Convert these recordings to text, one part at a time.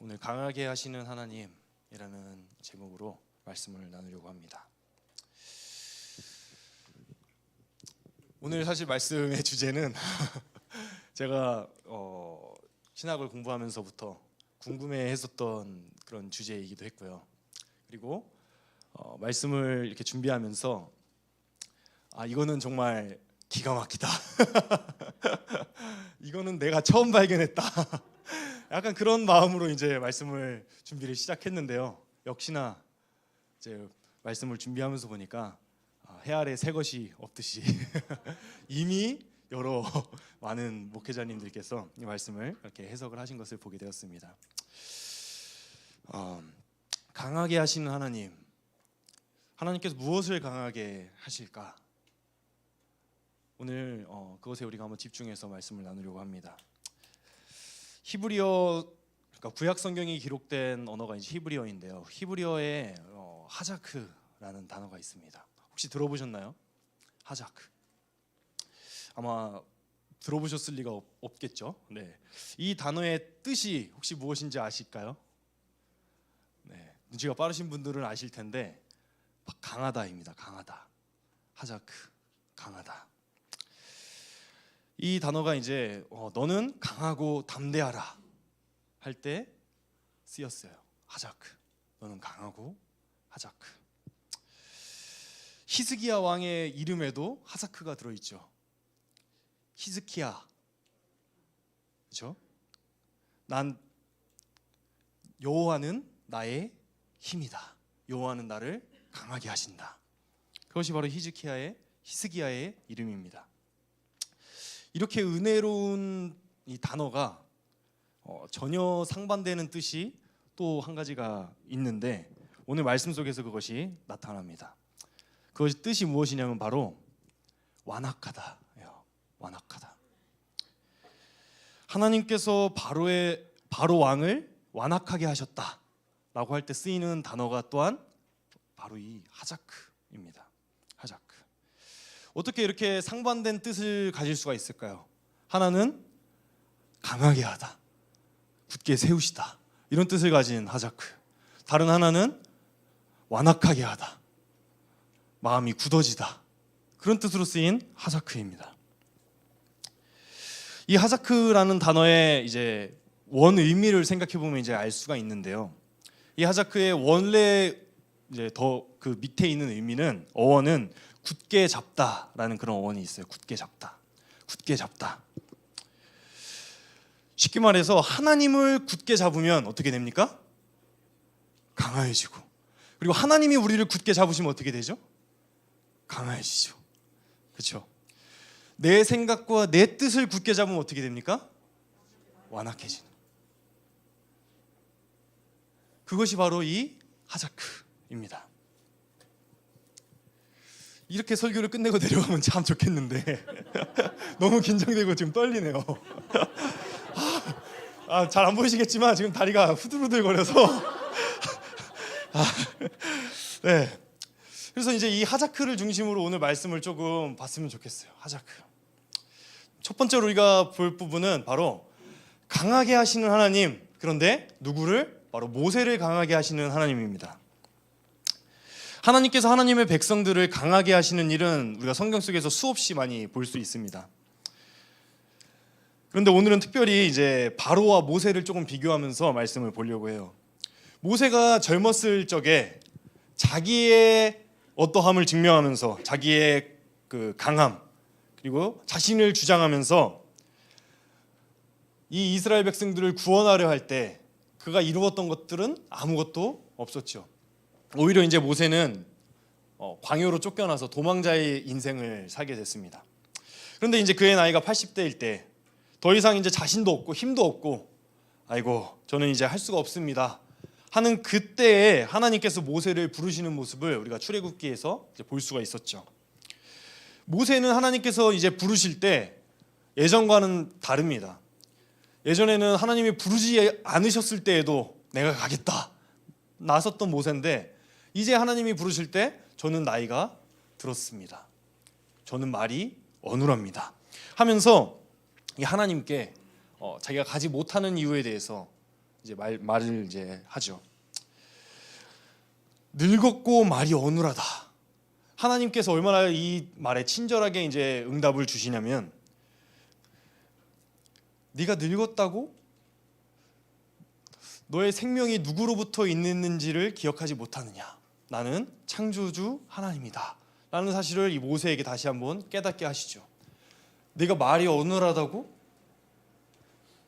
오늘 강하게 하시는 하나님이라는 제목으로 말씀을 나누려고 합니다. 오늘 사실 말씀의 주제는 제가 신학을 공부하면서부터 궁금해했었던 그런 주제이기도 했고요. 그리고 말씀을 이렇게 준비하면서 이거는 정말 기가 막히다. 이거는 내가 처음 발견했다. 약간 그런 마음으로 이제 말씀을 준비를 시작했는데요. 역시나 이제 말씀을 준비하면서 보니까 해 아래 새 것이 없듯이 이미 여러 많은 목회자님들께서 이 말씀을 이렇게 해석을 하신 것을 보게 되었습니다. 강하게 하시는 하나님께서 무엇을 강하게 하실까? 오늘 그것에 우리가 한번 집중해서 말씀을 나누려고 합니다. 히브리어, 그러니까 구약 성경이 기록된 언어가 이제 히브리어인데요. 히브리어에 하자크라는 단어가 있습니다. 혹시 들어보셨나요? 하자크. 아마 들어보셨을 리가 없겠죠. 네. 이 단어의 뜻이 혹시 무엇인지 아실까요? 네. 눈치가 빠르신 분들은 아실 텐데 강하다입니다. 강하다. 하자크. 강하다. 이 단어가 이제 너는 강하고 담대하라 할 때 쓰였어요. 하자크. 너는 강하고 하자크. 히스기야 왕의 이름에도 하자크가 들어있죠. 히스기야, 그렇죠? 난 여호와는 나의 힘이다. 여호와는 나를 강하게 하신다. 그것이 바로 히스기야의 이름입니다. 이렇게 은혜로운 이 단어가 전혀 상반되는 뜻이 또 한 가지가 있는데 오늘 말씀 속에서 그것이 나타납니다. 그것이 뜻이 무엇이냐면 바로 완악하다예요. 완악하다. 하나님께서 바로 왕을 완악하게 하셨다라고 할 때 쓰이는 단어가 또한 바로 이 하자크입니다. 하자크. 어떻게 이렇게 상반된 뜻을 가질 수가 있을까요? 하나는 강하게 하다, 굳게 세우시다 이런 뜻을 가진 하자크. 다른 하나는 완악하게 하다, 마음이 굳어지다 그런 뜻으로 쓰인 하자크입니다. 이 하자크라는 단어의 이제 원 의미를 생각해 보면 이제 알 수가 있는데요. 이 하자크의 원래 이제 더 그 밑에 있는 의미는 어원은 굳게 잡다라는 그런 어원이 있어요. 굳게 잡다. 굳게 잡다. 쉽게 말해서 하나님을 굳게 잡으면 어떻게 됩니까? 강화해지고. 그리고 하나님이 우리를 굳게 잡으시면 어떻게 되죠? 강화해지죠. 그렇죠? 내 생각과 내 뜻을 굳게 잡으면 어떻게 됩니까? 완악해지는. 그것이 바로 이 하자크입니다. 이렇게 설교를 끝내고 내려가면 참 좋겠는데 너무 긴장되고 지금 떨리네요. 잘 안 보이시겠지만 지금 다리가 후들후들거려서 네. 그래서 이제 이 하자크를 중심으로 오늘 말씀을 조금 봤으면 좋겠어요. 하자크. 첫 번째로 우리가 볼 부분은 바로 강하게 하시는 하나님. 그런데 누구를? 바로 모세를 강하게 하시는 하나님입니다. 하나님께서 하나님의 백성들을 강하게 하시는 일은 우리가 성경 속에서 수없이 많이 볼 수 있습니다. 그런데 오늘은 특별히 이제 바로와 모세를 조금 비교하면서 말씀을 보려고 해요. 모세가 젊었을 적에 자기의 어떠함을 증명하면서 자기의 그 강함 그리고 자신을 주장하면서 이 이스라엘 백성들을 구원하려 할 때 그가 이루었던 것들은 아무것도 없었죠. 오히려 이제 모세는 광야로 쫓겨나서 도망자의 인생을 살게 됐습니다. 그런데 이제 그의 나이가 80대일 때 더 이상 이제 자신도 없고 힘도 없고 아이고 저는 이제 할 수가 없습니다 하는 그때에 하나님께서 모세를 부르시는 모습을 우리가 출애굽기에서 이제 볼 수가 있었죠. 모세는 하나님께서 이제 부르실 때 예전과는 다릅니다. 예전에는 하나님이 부르지 않으셨을 때에도 내가 가겠다 나섰던 모세인데 이제 하나님이 부르실 때 저는 나이가 들었습니다. 저는 말이 어눌합니다 하면서 하나님께 자기가 가지 못하는 이유에 대해서 이제 말을 이제 하죠. 늙었고 말이 어눌하다. 하나님께서 얼마나 이 말에 친절하게 이제 응답을 주시냐면, 네가 늙었다고 너의 생명이 누구로부터 있는지를 기억하지 못하느냐? 나는 창조주 하나님이다 라는 사실을 이 모세에게 다시 한번 깨닫게 하시죠. 네가 말이 어눌하다고?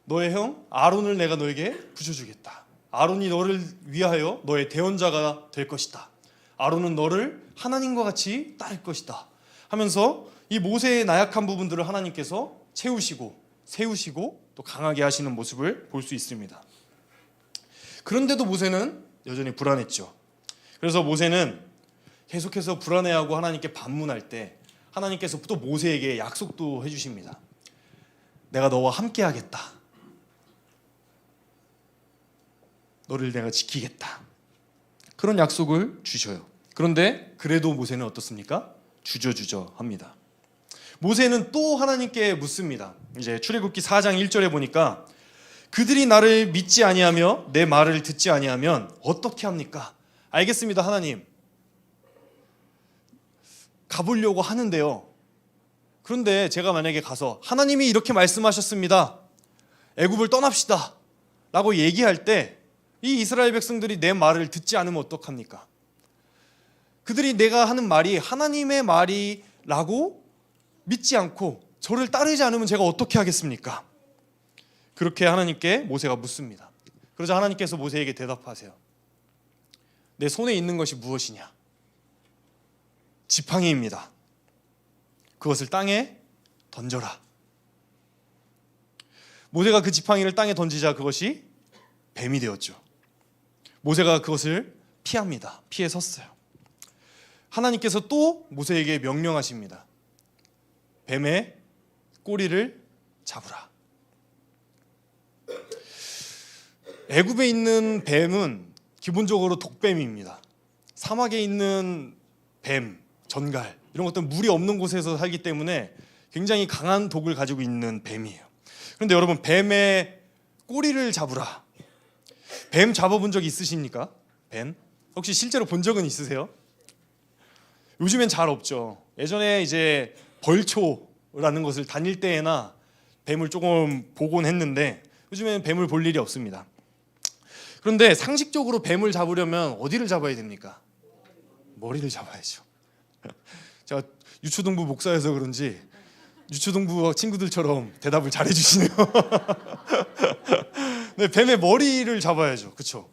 너의 형 아론을 내가 너에게 붙여주겠다. 아론이 너를 위하여 너의 대언자가 될 것이다. 아론은 너를 하나님과 같이 따를 것이다 하면서 이 모세의 나약한 부분들을 하나님께서 채우시고 세우시고 또 강하게 하시는 모습을 볼 수 있습니다. 그런데도 모세는 여전히 불안했죠. 그래서 모세는 계속해서 불안해하고 하나님께 반문할 때 하나님께서 또 모세에게 약속도 해주십니다. 내가 너와 함께 하겠다. 너를 내가 지키겠다. 그런 약속을 주셔요. 그런데 그래도 모세는 어떻습니까? 주저주저합니다. 모세는 또 하나님께 묻습니다. 이제 출애굽기 4장 1절에 보니까 그들이 나를 믿지 아니하며 내 말을 듣지 아니하면 어떻게 합니까? 알겠습니다, 하나님. 가보려고 하는데요. 그런데 제가 만약에 가서 하나님이 이렇게 말씀하셨습니다. 애굽을 떠납시다 라고 얘기할 때 이 이스라엘 백성들이 내 말을 듣지 않으면 어떡합니까? 그들이 내가 하는 말이 하나님의 말이라고 믿지 않고 저를 따르지 않으면 제가 어떻게 하겠습니까? 그렇게 하나님께 모세가 묻습니다. 그러자 하나님께서 모세에게 대답하세요. 내 손에 있는 것이 무엇이냐? 지팡이입니다. 그것을 땅에 던져라. 모세가 그 지팡이를 땅에 던지자 그것이 뱀이 되었죠. 모세가 그것을 피합니다. 피해 섰어요. 하나님께서 또 모세에게 명령하십니다. 뱀의 꼬리를 잡으라. 애굽에 있는 뱀은 기본적으로 독뱀입니다. 사막에 있는 뱀, 전갈 이런 것들은 물이 없는 곳에서 살기 때문에 굉장히 강한 독을 가지고 있는 뱀이에요. 그런데 여러분, 뱀의 꼬리를 잡으라. 뱀 잡아본 적 있으십니까? 뱀? 혹시 실제로 본 적은 있으세요? 요즘엔 잘 없죠. 예전에 이제 벌초라는 것을 다닐 때에나 뱀을 조금 보곤 했는데 요즘에는 뱀을 볼 일이 없습니다. 그런데 상식적으로 뱀을 잡으려면 어디를 잡아야 됩니까? 머리를 잡아야죠. 제가 유초동부 목사여서 그런지 유초동부 친구들처럼 대답을 잘해주시네요. 네, 뱀의 머리를 잡아야죠. 그렇죠?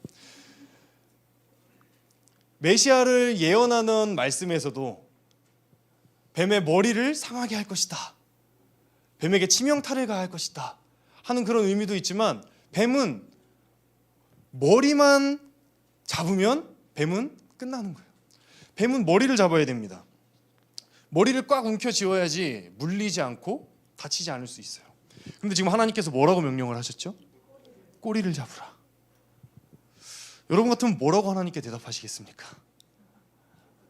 메시아를 예언하는 말씀에서도 뱀의 머리를 상하게 할 것이다, 뱀에게 치명타를 가할 것이다 하는 그런 의미도 있지만, 뱀은 머리만 잡으면 뱀은 끝나는 거예요. 뱀은 머리를 잡아야 됩니다. 머리를 꽉 움켜쥐어야지 물리지 않고 다치지 않을 수 있어요. 그런데 지금 하나님께서 뭐라고 명령을 하셨죠? 꼬리를 잡으라. 여러분 같으면 뭐라고 하나님께 대답하시겠습니까?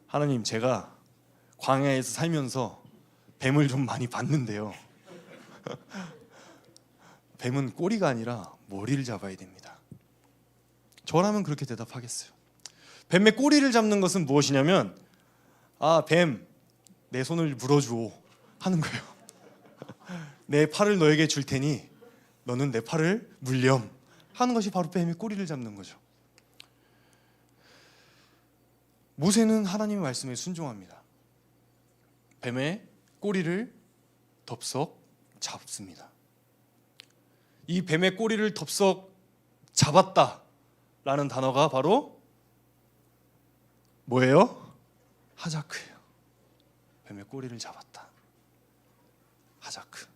하나님, 제가 광야에서 살면서 뱀을 좀 많이 봤는데요. 뱀은 꼬리가 아니라 머리를 잡아야 됩니다. 저라면 그렇게 대답하겠어요. 뱀의 꼬리를 잡는 것은 무엇이냐면, 아, 뱀, 내 손을 물어주오 하는 거예요. 내 팔을 너에게 줄 테니 너는 내 팔을 물렴 하는 것이 바로 뱀의 꼬리를 잡는 거죠. 모세는 하나님의 말씀에 순종합니다. 뱀의 꼬리를 덥석 잡습니다. 이 뱀의 꼬리를 덥석 잡았다라는 단어가 바로 뭐예요? 하자크예요. 뱀의 꼬리를 잡았다. 하자크.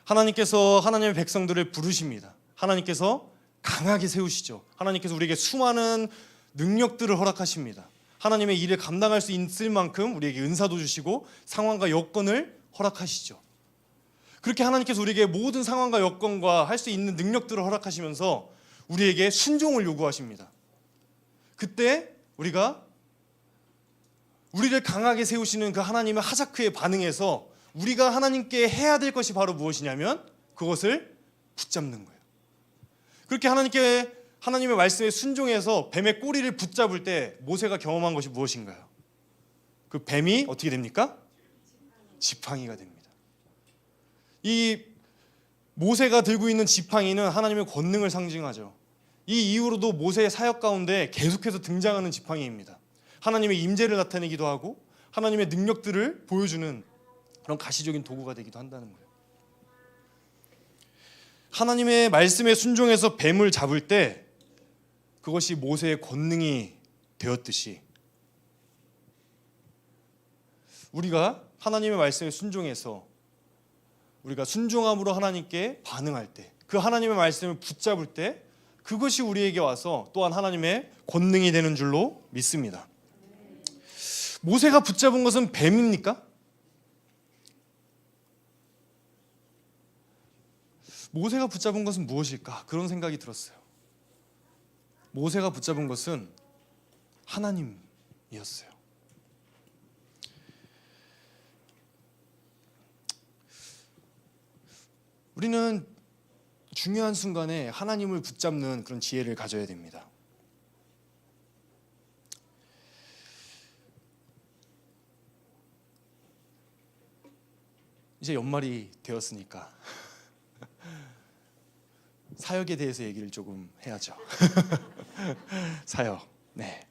하나님께서 하나님의 백성들을 부르십니다. 하나님께서 강하게 세우시죠. 하나님께서 우리에게 수많은 능력들을 허락하십니다. 하나님의 일을 감당할 수 있을 만큼 우리에게 은사도 주시고 상황과 여건을 허락하시죠. 그렇게 하나님께서 우리에게 모든 상황과 여건과 할 수 있는 능력들을 허락하시면서 우리에게 순종을 요구하십니다. 그때 우리가 우리를 강하게 세우시는 그 하나님의 하자크에 반응해서 우리가 하나님께 해야 될 것이 바로 무엇이냐면 그것을 붙잡는 거예요. 그렇게 하나님께 하나님의 말씀에 순종해서 뱀의 꼬리를 붙잡을 때 모세가 경험한 것이 무엇인가요? 그 뱀이 어떻게 됩니까? 지팡이가 됩니다. 이 모세가 들고 있는 지팡이는 하나님의 권능을 상징하죠. 이 이후로도 모세의 사역 가운데 계속해서 등장하는 지팡이입니다. 하나님의 임재를 나타내기도 하고 하나님의 능력들을 보여주는 그런 가시적인 도구가 되기도 한다는 거예요. 하나님의 말씀에 순종해서 뱀을 잡을 때 그것이 모세의 권능이 되었듯이 우리가 하나님의 말씀에 순종해서 우리가 순종함으로 하나님께 반응할 때, 그 하나님의 말씀을 붙잡을 때 그것이 우리에게 와서 또한 하나님의 권능이 되는 줄로 믿습니다. 모세가 붙잡은 것은 뱀입니까? 모세가 붙잡은 것은 무엇일까? 그런 생각이 들었어요. 모세가 붙잡은 것은 하나님이었어요. 우리는 중요한 순간에 하나님을 붙잡는 그런 지혜를 가져야 됩니다. 이제 연말이 되었으니까 사역에 대해서 얘기를 조금 해야죠. 사역. 네.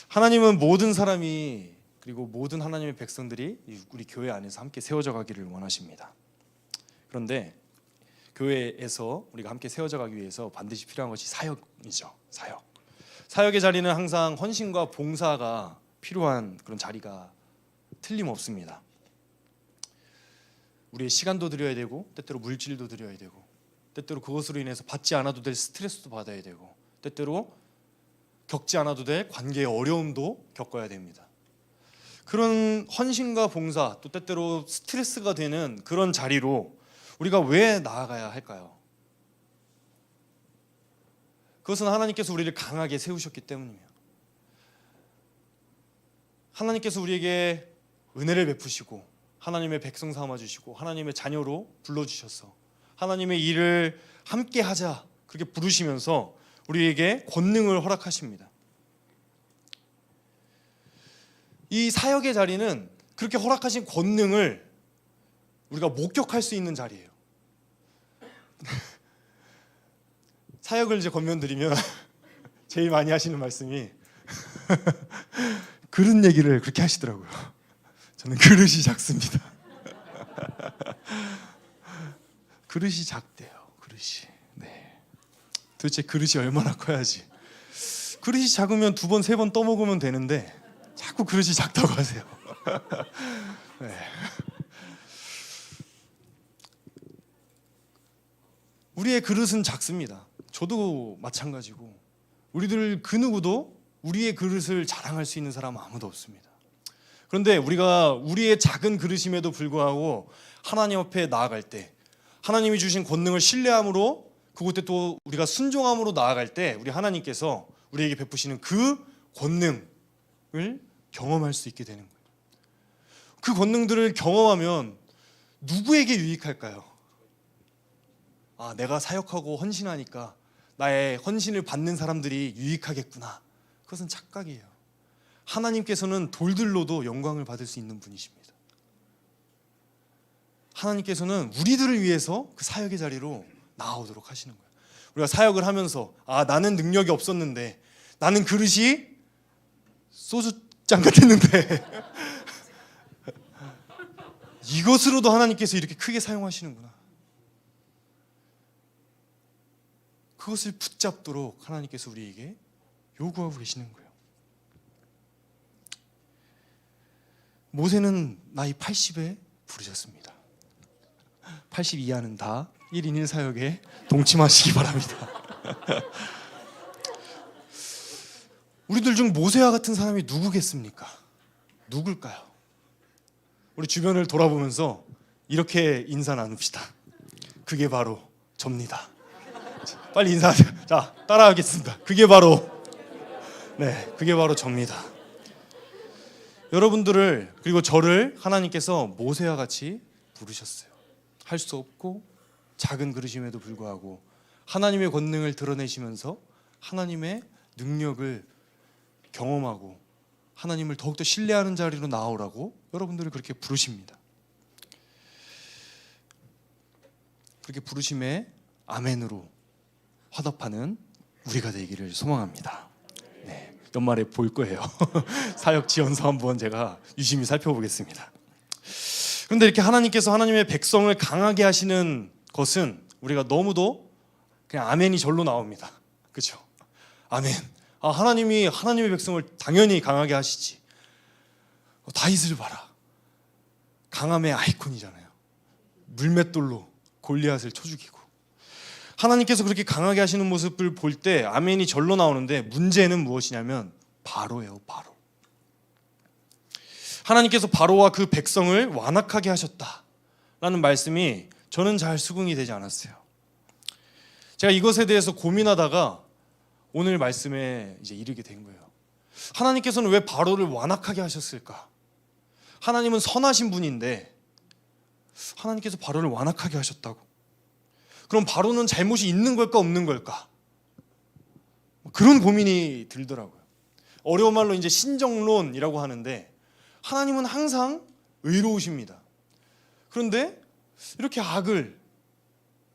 하나님은 모든 사람이 그리고 모든 하나님의 백성들이 우리 교회 안에서 함께 세워져 가기를 원하십니다. 그런데 교회에서 우리가 함께 세워져 가기 위해서 반드시 필요한 것이 사역이죠. 사역. 사역의 자리는 항상 헌신과 봉사가 필요한 그런 자리가 틀림없습니다. 우리의 시간도 드려야 되고 때때로 물질도 드려야 되고 때때로 그것으로 인해서 받지 않아도 될 스트레스도 받아야 되고 때때로 겪지 않아도 될 관계의 어려움도 겪어야 됩니다. 그런 헌신과 봉사 또 때때로 스트레스가 되는 그런 자리로 우리가 왜 나아가야 할까요? 그것은 하나님께서 우리를 강하게 세우셨기 때문이며 하나님께서 우리에게 은혜를 베푸시고 하나님의 백성 삼아주시고 하나님의 자녀로 불러주셔서 하나님의 일을 함께 하자 그렇게 부르시면서 우리에게 권능을 허락하십니다. 이 사역의 자리는 그렇게 허락하신 권능을 우리가 목격할 수 있는 자리예요. 사역을 이제 권면드리면 제일 많이 하시는 말씀이 그릇 얘기를 그렇게 하시더라고요. 저는 그릇이 작습니다. 그릇이 작대요. 그릇이. 네. 도대체 그릇이 얼마나 커야지? 그릇이 작으면 2번, 3번 떠먹으면 되는데 자꾸 그릇이 작다고 하세요. 네. 우리의 그릇은 작습니다. 저도 마찬가지고 우리들 그 누구도 우리의 그릇을 자랑할 수 있는 사람은 아무도 없습니다. 그런데 우리가 우리의 작은 그릇임에도 불구하고 하나님 앞에 나아갈 때 하나님이 주신 권능을 신뢰함으로 그곳에 또 우리가 순종함으로 나아갈 때 우리 하나님께서 우리에게 베푸시는 그 권능을 경험할 수 있게 되는 거예요. 그 권능들을 경험하면 누구에게 유익할까요? 아, 내가 사역하고 헌신하니까 나의 헌신을 받는 사람들이 유익하겠구나. 그것은 착각이에요. 하나님께서는 돌들로도 영광을 받을 수 있는 분이십니다. 하나님께서는 우리들을 위해서 그 사역의 자리로 나아오도록 하시는 거예요. 우리가 사역을 하면서 아, 나는 능력이 없었는데 나는 그릇이 소주잔 같았는데 이것으로도 하나님께서 이렇게 크게 사용하시는구나. 그것을 붙잡도록 하나님께서 우리에게 요구하고 계시는 거예요. 모세는 나이 80에 부르셨습니다. 80 이하는 다 1인 1사역에 동침하시기 바랍니다. 우리들 중 모세와 같은 사람이 누구겠습니까? 누굴까요? 우리 주변을 돌아보면서 이렇게 인사 나눕시다. 그게 바로 접니다. 빨리 인사하세요. 자, 따라하겠습니다. 그게 바로 접니다. 여러분들을 그리고 저를 하나님께서 모세와 같이 부르셨어요. 할 수 없고 작은 그릇임에도 불구하고 하나님의 권능을 드러내시면서 하나님의 능력을 경험하고 하나님을 더욱더 신뢰하는 자리로 나오라고 여러분들을 그렇게 부르십니다. 그렇게 부르심에 아멘으로 화답하는 우리가 되기를 소망합니다. 네, 연말에 볼 거예요. 사역 지원서 한번 제가 유심히 살펴보겠습니다. 그런데 이렇게 하나님께서 하나님의 백성을 강하게 하시는 것은 우리가 너무도 그냥 아멘이 절로 나옵니다. 그렇죠? 아멘. 하나님이 하나님의 백성을 당연히 강하게 하시지. 다윗을 봐라. 강함의 아이콘이잖아요. 물맷돌로 골리앗을 쳐 죽이고. 하나님께서 그렇게 강하게 하시는 모습을 볼 때 아멘이 절로 나오는데 문제는 무엇이냐면 바로예요. 바로. 하나님께서 바로와 그 백성을 완악하게 하셨다라는 말씀이 저는 잘 수긍이 되지 않았어요. 제가 이것에 대해서 고민하다가 오늘 말씀에 이제 이르게 된 거예요. 하나님께서는 왜 바로를 완악하게 하셨을까? 하나님은 선하신 분인데 하나님께서 바로를 완악하게 하셨다고? 그럼 바로는 잘못이 있는 걸까 없는 걸까? 그런 고민이 들더라고요. 어려운 말로 이제 신정론이라고 하는데 하나님은 항상 의로우십니다. 그런데 이렇게 악을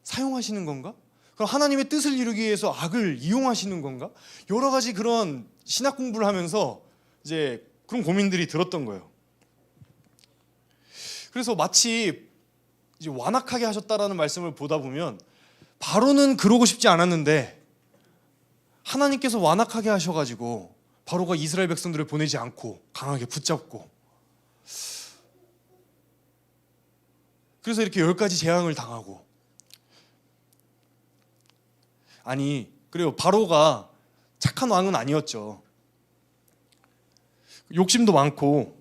사용하시는 건가? 그럼 하나님의 뜻을 이루기 위해서 악을 이용하시는 건가? 여러 가지 그런 신학 공부를 하면서 이제 그런 고민들이 들었던 거예요. 그래서 마치 이제 완악하게 하셨다라는 말씀을 보다 보면 바로는 그러고 싶지 않았는데 하나님께서 완악하게 하셔가지고 바로가 이스라엘 백성들을 보내지 않고 강하게 붙잡고 그래서 이렇게 10가지 재앙을 당하고 아니 그래요. 바로가 착한 왕은 아니었죠. 욕심도 많고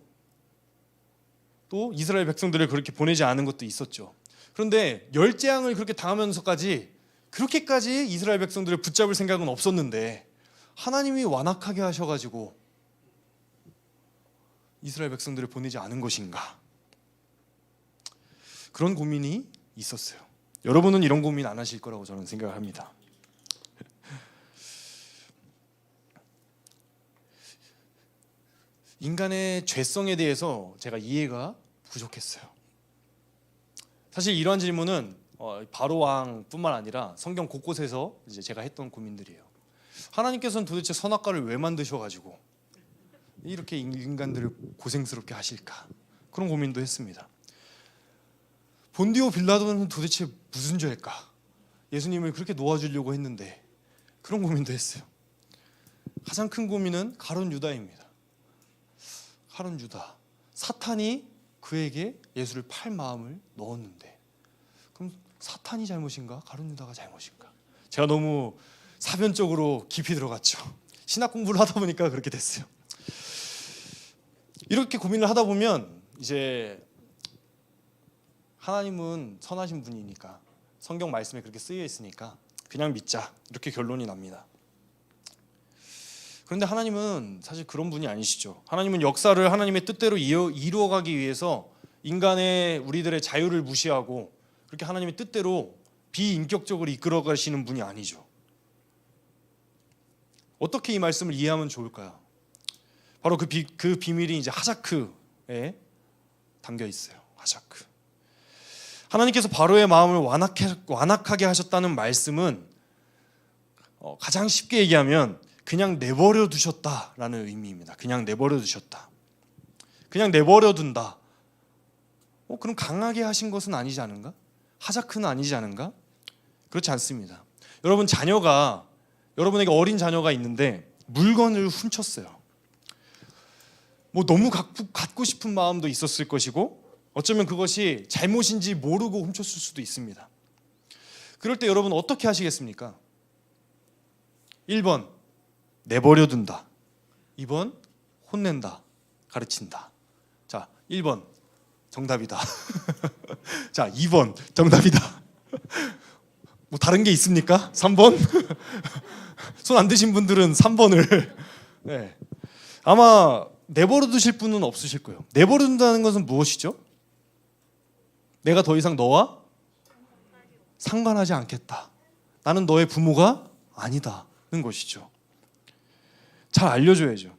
또 이스라엘 백성들을 그렇게 보내지 않은 것도 있었죠. 그런데 10재앙을 그렇게 당하면서까지 그렇게까지 이스라엘 백성들을 붙잡을 생각은 없었는데 하나님이 완악하게 하셔가지고 이스라엘 백성들을 보내지 않은 것인가? 그런 고민이 있었어요. 여러분은 이런 고민 안 하실 거라고 저는 생각을 합니다. 인간의 죄성에 대해서 제가 이해가 부족했어요. 사실 이러한 질문은 바로 왕뿐만 아니라 성경 곳곳에서 이제 제가 했던 고민들이에요. 하나님께서는 도대체 선악과를 왜 만드셔가지고 이렇게 인간들을 고생스럽게 하실까? 그런 고민도 했습니다. 본디오 빌라도는 도대체 무슨 죄일까? 예수님을 그렇게 놓아주려고 했는데 그런 고민도 했어요. 가장 큰 고민은 가룟 유다입니다. 가룟 유다. 사탄이 그에게 예수를 팔 마음을 넣었는데 그럼 사탄이 잘못인가? 가룟 유다가 잘못인가? 제가 너무 사변적으로 깊이 들어갔죠. 신학 공부를 하다 보니까 그렇게 됐어요. 이렇게 고민을 하다 보면 이제 하나님은 선하신 분이니까 성경 말씀에 그렇게 쓰여 있으니까 그냥 믿자 이렇게 결론이 납니다. 그런데 하나님은 사실 그런 분이 아니시죠. 하나님은 역사를 하나님의 뜻대로 이루어가기 위해서 인간의 우리들의 자유를 무시하고 그렇게 하나님의 뜻대로 비인격적으로 이끌어 가시는 분이 아니죠. 어떻게 이 말씀을 이해하면 좋을까요? 바로 그 비밀이 이제 하자크에 담겨 있어요. 하자크. 하나님께서 바로의 마음을 완악하게 하셨다는 말씀은 가장 쉽게 얘기하면 그냥 내버려 두셨다라는 의미입니다. 그냥 내버려 두셨다. 그냥 내버려 둔다. 그럼 강하게 하신 것은 아니지 않은가? 하자크는 아니지 않은가? 그렇지 않습니다. 여러분에게 어린 자녀가 있는데 물건을 훔쳤어요. 너무 갖고 싶은 마음도 있었을 것이고 어쩌면 그것이 잘못인지 모르고 훔쳤을 수도 있습니다. 그럴 때 여러분 어떻게 하시겠습니까? 1번 내버려 둔다. 2번 혼낸다. 가르친다. 자, 1번 정답이다. 자, 2번 정답이다. 다른 게 있습니까? 3번? 손 안 드신 분들은 3번을 네. 아마 내버려 두실 분은 없으실 거예요. 내버려 둔다는 것은 무엇이죠? 내가 더 이상 너와 상관하지 않겠다. 나는 너의 부모가 아니다. 것이죠. 잘 알려줘야죠.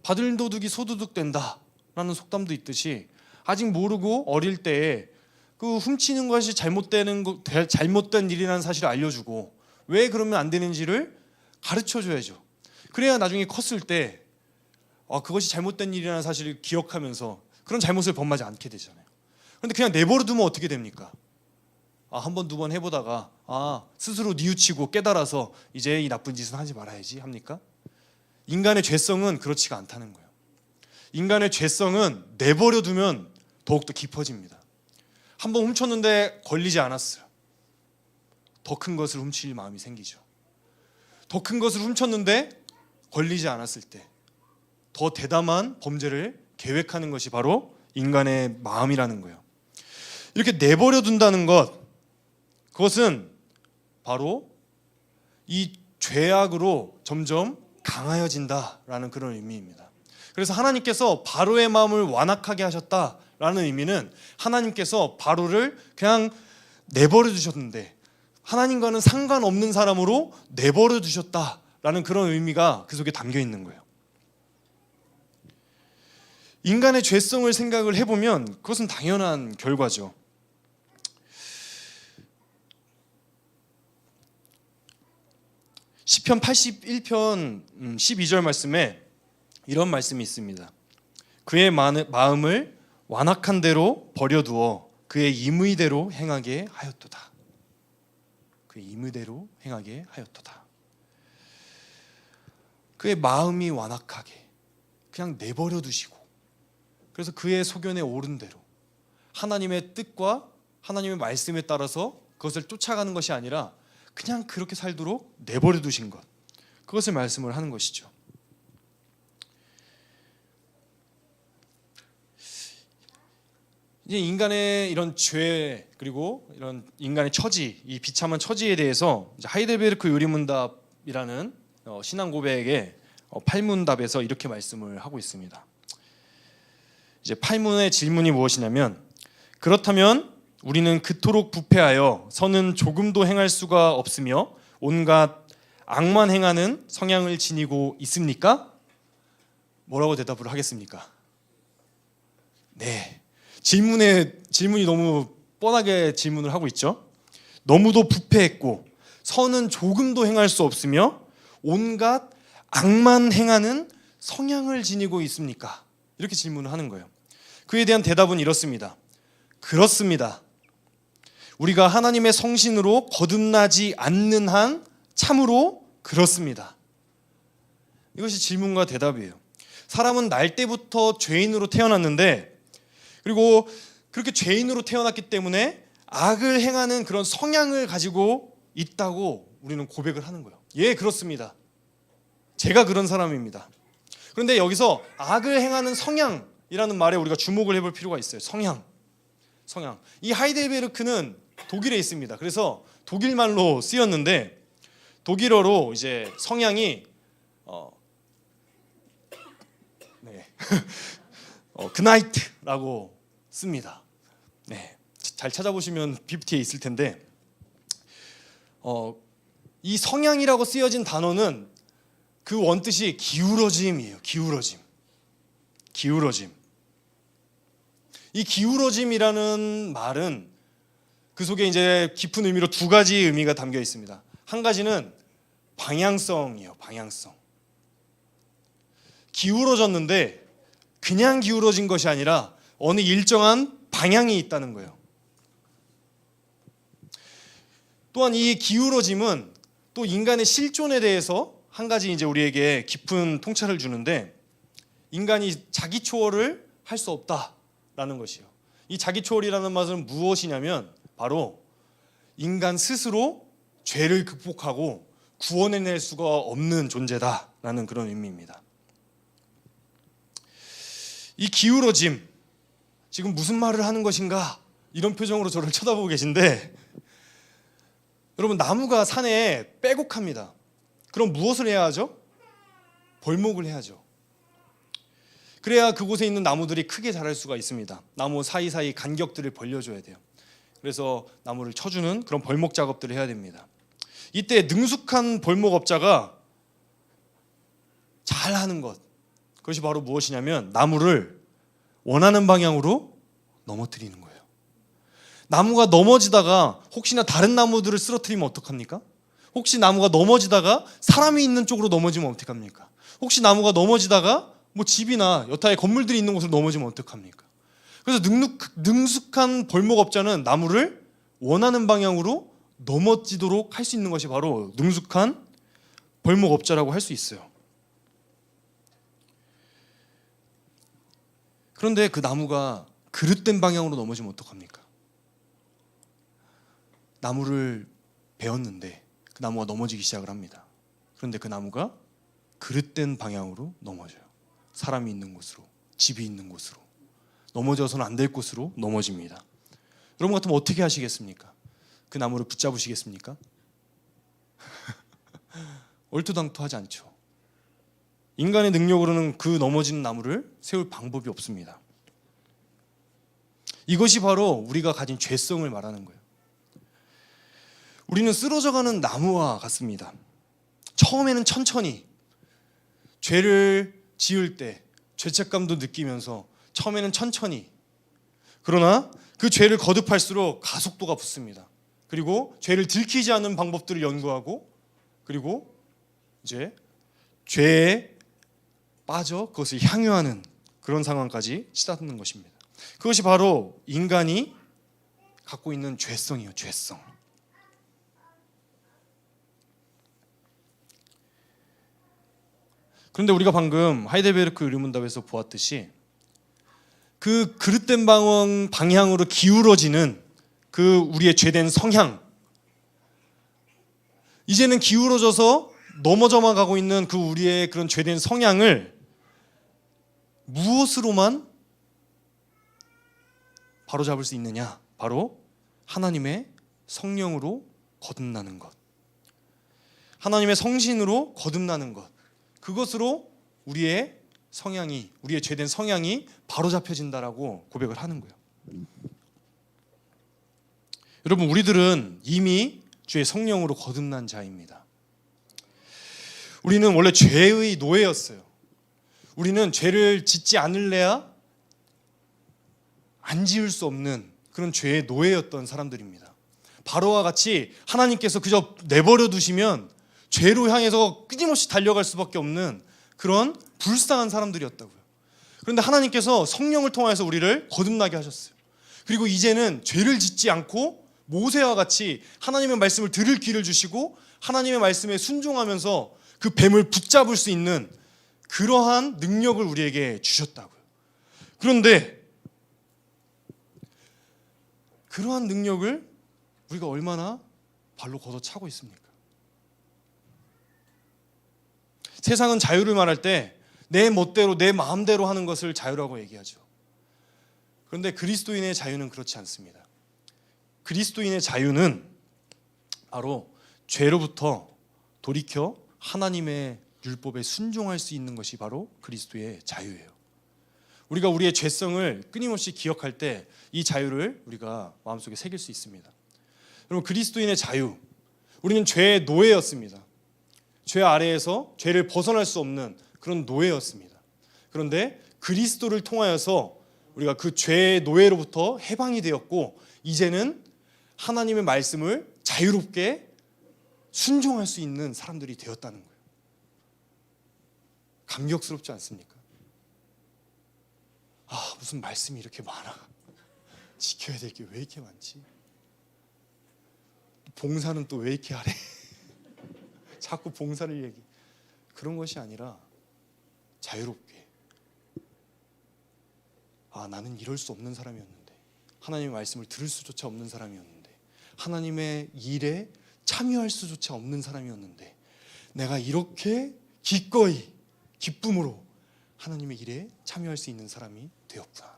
받을 도둑이 소도둑 된다라는 속담도 있듯이 아직 모르고 어릴 때에 그 훔치는 것이 잘못된 일이라는 사실을 알려주고 왜 그러면 안 되는지를 가르쳐줘야죠. 그래야 나중에 컸을 때 그것이 잘못된 일이라는 사실을 기억하면서 그런 잘못을 범하지 않게 되잖아요. 그런데 그냥 내버려두면 어떻게 됩니까? 한 번, 두 번 해보다가 스스로 뉘우치고 깨달아서 이제 이 나쁜 짓은 하지 말아야지 합니까? 인간의 죄성은 그렇지가 않다는 거예요. 인간의 죄성은 내버려두면 더욱더 깊어집니다. 한 번 훔쳤는데 걸리지 않았어요. 더 큰 것을 훔칠 마음이 생기죠. 더 큰 것을 훔쳤는데 걸리지 않았을 때 더 대담한 범죄를 계획하는 것이 바로 인간의 마음이라는 거예요. 이렇게 내버려둔다는 그것은 바로 이 죄악으로 점점 강하여진다라는 그런 의미입니다. 그래서 하나님께서 바로의 마음을 완악하게 하셨다라는 의미는 하나님께서 바로를 그냥 내버려 두셨는데 하나님과는 상관없는 사람으로 내버려 두셨다라는 그런 의미가 그 속에 담겨 있는 거예요. 인간의 죄성을 생각을 해보면 그것은 당연한 결과죠. 시편 81편 12절 말씀에 이런 말씀이 있습니다. 그의 마음을 완악한 대로 버려두어 그의 임의대로 행하게 하였도다. 그의 임의대로 행하게 하였도다. 그의 마음이 완악하게 그냥 내버려 두시고 그래서 그의 소견에 옳은 대로 하나님의 뜻과 하나님의 말씀에 따라서 그것을 쫓아가는 것이 아니라 그냥 그렇게 살도록 내버려 두신 것, 그것을 말씀을 하는 것이죠. 이제 인간의 이런 죄 그리고 이런 인간의 처지, 이 비참한 처지에 대해서 하이델베르크 요리문답이라는 신앙 고백의 8문답에서 이렇게 말씀을 하고 있습니다. 이제 8문의 질문이 무엇이냐면, 그렇다면 우리는 그토록 부패하여 선은 조금도 행할 수가 없으며 온갖 악만 행하는 성향을 지니고 있습니까? 뭐라고 대답을 하겠습니까? 네. 질문이 너무 뻔하게 질문을 하고 있죠. 너무도 부패했고 선은 조금도 행할 수 없으며 온갖 악만 행하는 성향을 지니고 있습니까? 이렇게 질문을 하는 거예요. 그에 대한 대답은 이렇습니다. 그렇습니다. 우리가 하나님의 성신으로 거듭나지 않는 한 참으로 그렇습니다. 이것이 질문과 대답이에요. 사람은 날 때부터 죄인으로 태어났는데, 그리고 그렇게 죄인으로 태어났기 때문에 악을 행하는 그런 성향을 가지고 있다고 우리는 고백을 하는 거예요. 예, 그렇습니다. 제가 그런 사람입니다. 그런데 여기서 악을 행하는 성향이라는 말에 우리가 주목을 해볼 필요가 있어요. 성향. 이 하이델베르크는 독일에 있습니다. 그래서 독일말로 쓰였는데 독일어로 이제 성향이 그나이트라고 씁니다. 네, 잘 찾아보시면 PPT에 있을 텐데 이 성향이라고 쓰여진 단어는 그 원뜻이 기울어짐이에요. 기울어짐. 이 기울어짐이라는 말은 그 속에 이제 깊은 의미로 두 가지 의미가 담겨 있습니다. 한 가지는 방향성이에요. 방향성. 기울어졌는데 그냥 기울어진 것이 아니라 어느 일정한 방향이 있다는 거예요. 또한 이 기울어짐은 또 인간의 실존에 대해서 한 가지 이제 우리에게 깊은 통찰을 주는데, 인간이 자기 초월을 할 수 없다라는 것이요. 이 자기 초월이라는 말은 무엇이냐면 바로 인간 스스로 죄를 극복하고 구원해낼 수가 없는 존재다라는 그런 의미입니다. 이 기울어짐, 지금 무슨 말을 하는 것인가 이런 표정으로 저를 쳐다보고 계신데, 여러분 나무가 산에 빼곡합니다. 그럼 무엇을 해야 하죠? 벌목을 해야죠. 그래야 그곳에 있는 나무들이 크게 자랄 수가 있습니다. 나무 사이사이 간격들을 벌려줘야 돼요. 그래서 나무를 쳐주는 그런 벌목 작업들을 해야 됩니다. 이때 능숙한 벌목업자가 잘하는 것, 그것이 바로 무엇이냐면 나무를 원하는 방향으로 넘어뜨리는 거예요. 나무가 넘어지다가 혹시나 다른 나무들을 쓰러뜨리면 어떡합니까? 혹시 나무가 넘어지다가 사람이 있는 쪽으로 넘어지면 어떡합니까? 혹시 나무가 넘어지다가 뭐 집이나 여타의 건물들이 있는 곳으로 넘어지면 어떡합니까? 그래서 능숙한 벌목업자는 나무를 원하는 방향으로 넘어지도록 할 수 있는 것이 바로 능숙한 벌목업자라고 할 수 있어요. 그런데 그 나무가 그릇된 방향으로 넘어지면 어떡합니까? 나무를 베었는데 그 나무가 넘어지기 시작을 합니다. 그런데 그 나무가 그릇된 방향으로 넘어져요. 사람이 있는 곳으로, 집이 있는 곳으로, 넘어져서는 안 될 곳으로 넘어집니다. 여러분 같으면 어떻게 하시겠습니까? 그 나무를 붙잡으시겠습니까? 얼토당토하지 않죠. 인간의 능력으로는 그 넘어지는 나무를 세울 방법이 없습니다. 이것이 바로 우리가 가진 죄성을 말하는 거예요. 우리는 쓰러져가는 나무와 같습니다. 처음에는 천천히 죄를 지을 때 죄책감도 느끼면서 처음에는 천천히, 그러나 그 죄를 거듭할수록 가속도가 붙습니다. 그리고 죄를 들키지 않는 방법들을 연구하고, 그리고 이제 죄에 빠져 그것을 향유하는 그런 상황까지 치닫는 것입니다. 그것이 바로 인간이 갖고 있는 죄성이에요. 죄성. 그런데 우리가 방금 하이델베르크 의문답에서 보았듯이 그 그릇된 방향으로 기울어지는 그 우리의 죄된 성향, 이제는 기울어져서 넘어져만 가고 있는 그 우리의 그런 죄된 성향을 무엇으로만 바로잡을 수 있느냐? 바로 하나님의 성령으로 거듭나는 것, 하나님의 성신으로 거듭나는 것, 그것으로 우리의 성향이, 우리의 죄된 성향이 바로잡혀진다라고 고백을 하는 거예요. 여러분, 우리들은 이미 주의 성령으로 거듭난 자입니다. 우리는 원래 죄의 노예였어요. 우리는 죄를 짓지 않을래야 안 지을 수 없는 그런 죄의 노예였던 사람들입니다. 바로와 같이 하나님께서 그저 내버려 두시면 죄로 향해서 끊임없이 달려갈 수밖에 없는 그런 불쌍한 사람들이었다고요. 그런데 하나님께서 성령을 통해서 우리를 거듭나게 하셨어요. 그리고 이제는 죄를 짓지 않고 모세와 같이 하나님의 말씀을 들을 귀를 주시고 하나님의 말씀에 순종하면서 그 뱀을 붙잡을 수 있는 그러한 능력을 우리에게 주셨다고요. 그런데 그러한 능력을 우리가 얼마나 발로 걷어차고 있습니까? 세상은 자유를 말할 때 내 멋대로 내 마음대로 하는 것을 자유라고 얘기하죠. 그런데 그리스도인의 자유는 그렇지 않습니다. 그리스도인의 자유는 바로 죄로부터 돌이켜 하나님의 율법에 순종할 수 있는 것이 바로 그리스도의 자유예요. 우리가 우리의 죄성을 끊임없이 기억할 때 이 자유를 우리가 마음속에 새길 수 있습니다. 여러분, 그리스도인의 자유, 우리는 죄의 노예였습니다. 죄 아래에서 죄를 벗어날 수 없는 그런 노예였습니다. 그런데 그리스도를 통하여서 우리가 그 죄의 노예로부터 해방이 되었고 이제는 하나님의 말씀을 자유롭게 순종할 수 있는 사람들이 되었다는 거예요. 감격스럽지 않습니까? 아, 무슨 말씀이 이렇게 많아. 지켜야 될 게 왜 이렇게 많지? 봉사는 또 왜 이렇게 하래? 자꾸 봉사를 얘기. 그런 것이 아니라 자유롭게, 아, 나는 이럴 수 없는 사람이었는데, 하나님의 말씀을 들을 수조차 없는 사람이었는데, 하나님의 일에 참여할 수조차 없는 사람이었는데, 내가 이렇게 기꺼이 기쁨으로 하나님의 일에 참여할 수 있는 사람이 되었구나.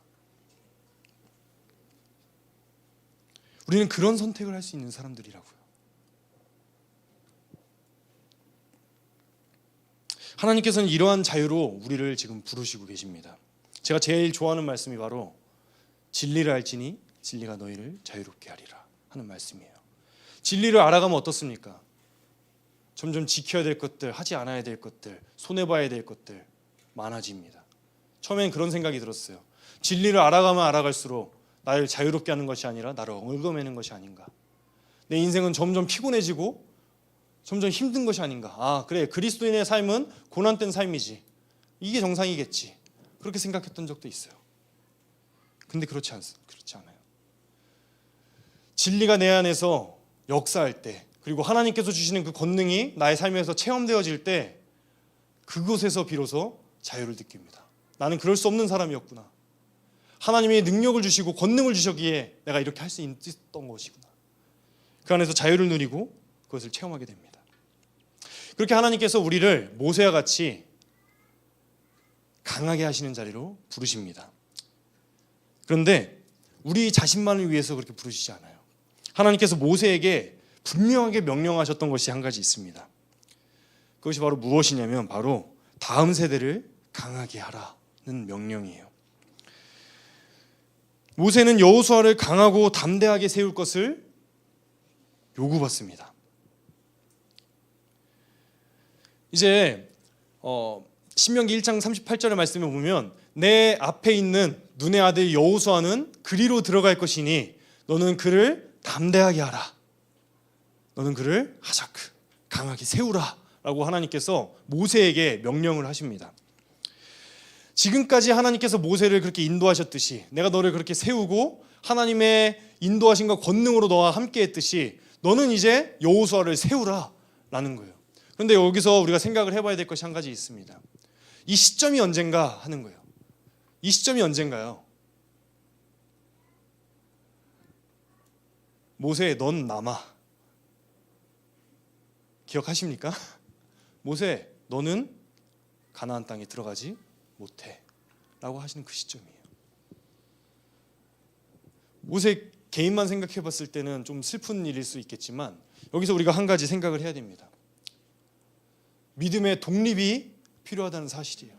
우리는 그런 선택을 할 수 있는 사람들이라고요. 하나님께서는 이러한 자유로 우리를 지금 부르시고 계십니다. 제가 제일 좋아하는 말씀이 바로 진리를 알지니 진리가 너희를 자유롭게 하리라 하는 말씀이에요. 진리를 알아가면 어떻습니까? 점점 지켜야 될 것들, 하지 않아야 될 것들, 손해봐야 될 것들 많아집니다. 처음엔 그런 생각이 들었어요. 진리를 알아가면 알아갈수록 나를 자유롭게 하는 것이 아니라 나를 얽어매는 것이 아닌가. 내 인생은 점점 피곤해지고 점점 힘든 것이 아닌가. 아, 그래, 그리스도인의 삶은 고난된 삶이지. 이게 정상이겠지. 그렇게 생각했던 적도 있어요. 근데 그렇지 않아요. 진리가 내 안에서 역사할 때, 그리고 하나님께서 주시는 그 권능이 나의 삶에서 체험되어질 때, 그곳에서 비로소 자유를 느낍니다. 나는 그럴 수 없는 사람이었구나. 하나님이 능력을 주시고 권능을 주셨기에 내가 이렇게 할 수 있었던 것이구나. 그 안에서 자유를 누리고 그것을 체험하게 됩니다. 그렇게 하나님께서 우리를 모세와 같이 강하게 하시는 자리로 부르십니다. 그런데 우리 자신만을 위해서 그렇게 부르시지 않아요. 하나님께서 모세에게 분명하게 명령하셨던 것이 한 가지 있습니다. 그것이 바로 무엇이냐면 바로 다음 세대를 강하게 하라는 명령이에요. 모세는 여호수아를 강하고 담대하게 세울 것을 요구받습니다. 이제 신명기 1장 38절의 말씀에 보면 내 앞에 있는 눈의 아들 여호수아는 그리로 들어갈 것이니 너는 그를 담대하게 하라. 너는 그를 하자크 강하게 세우라 라고 하나님께서 모세에게 명령을 하십니다. 지금까지 하나님께서 모세를 그렇게 인도하셨듯이 내가 너를 그렇게 세우고 하나님의 인도하심과 권능으로 너와 함께 했듯이 너는 이제 여호수아를 세우라 라는 거예요. 그런데 여기서 우리가 생각을 해봐야 될 것이 한 가지 있습니다. 이 시점이 언젠가 하는 거예요. 이 시점이 언젠가요? 모세, 넌 남아. 기억하십니까? 모세, 너는 가나안 땅에 들어가지 못해 라고 하시는 그 시점이에요. 모세 개인만 생각해 봤을 때는 좀 슬픈 일일 수 있겠지만 여기서 우리가 한 가지 생각을 해야 됩니다. 믿음의 독립이 필요하다는 사실이에요.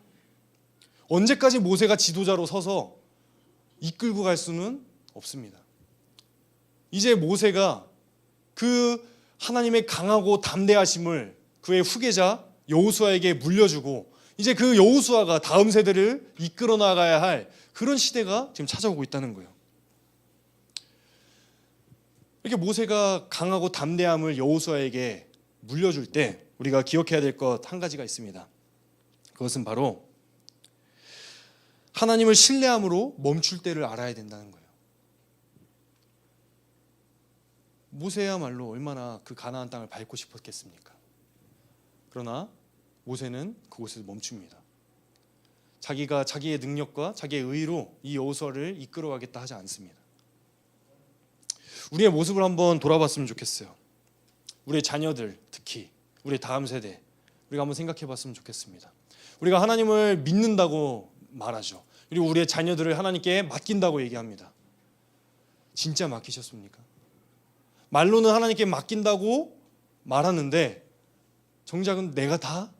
언제까지 모세가 지도자로 서서 이끌고 갈 수는 없습니다. 이제 모세가 그 하나님의 강하고 담대하심을 그의 후계자 여호수아에게 물려주고 이제 그 여호수아가 다음 세대를 이끌어 나가야 할 그런 시대가 지금 찾아오고 있다는 거예요. 이렇게 모세가 강하고 담대함을 여호수아에게 물려줄 때 우리가 기억해야 될 것 한 가지가 있습니다. 그것은 바로 하나님을 신뢰함으로 멈출 때를 알아야 된다는 거예요. 모세야말로 얼마나 그 가나안 땅을 밟고 싶었겠습니까? 그러나 모세는 그곳에서 멈춥니다. 자기가 자기의 능력과 자기의 의로 이 여호수아를 이끌어가겠다 하지 않습니다. 우리의 모습을 한번 돌아봤으면 좋겠어요. 우리의 자녀들, 특히 우리의 다음 세대, 우리가 한번 생각해 봤으면 좋겠습니다. 우리가 하나님을 믿는다고 말하죠. 그리고 우리의 자녀들을 하나님께 맡긴다고 얘기합니다. 진짜 맡기셨습니까? 말로는 하나님께 맡긴다고 말하는데 정작은 내가 다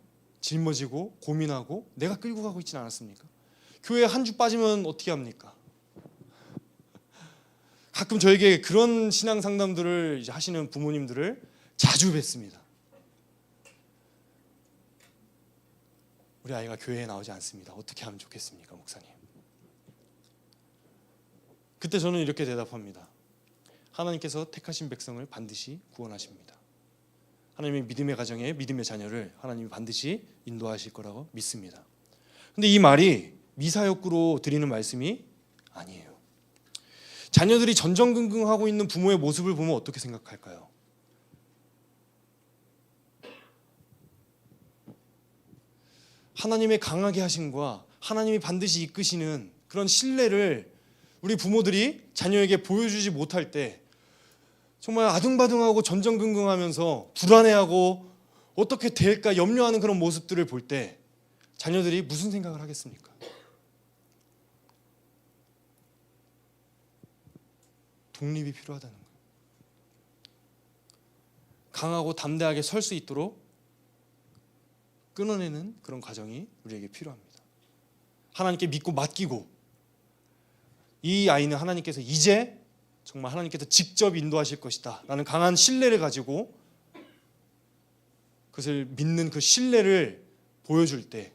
짊어지고 고민하고 내가 끌고 가고 있지는 않았습니까? 교회 한 주 빠지면 어떻게 합니까? 가끔 저에게 그런 신앙 상담들을 하시는 부모님들을 자주 뵙습니다. 우리 아이가 교회에 나오지 않습니다. 어떻게 하면 좋겠습니까, 목사님? 그때 저는 이렇게 대답합니다. 하나님께서 택하신 백성을 반드시 구원하십니다. 하나님의 믿음의 가정에 믿음의 자녀를 하나님이 반드시 인도하실 거라고 믿습니다. 근데 이 말이 미사역구로 드리는 말씀이 아니에요. 자녀들이 전전긍긍하고 있는 부모의 모습을 보면 어떻게 생각할까요? 하나님의 강하게 하심과 하나님이 반드시 이끄시는 그런 신뢰를 우리 부모들이 자녀에게 보여주지 못할 때 정말 아둥바둥하고 전전긍긍하면서 불안해하고 어떻게 될까 염려하는 그런 모습들을 볼 때 자녀들이 무슨 생각을 하겠습니까? 독립이 필요하다는 거예요. 강하고 담대하게 설 수 있도록 끊어내는 그런 과정이 우리에게 필요합니다. 하나님께 믿고 맡기고 이 아이는 하나님께서 이제 정말 하나님께서 직접 인도하실 것이다 라는 강한 신뢰를 가지고 그것을 믿는 그 신뢰를 보여줄 때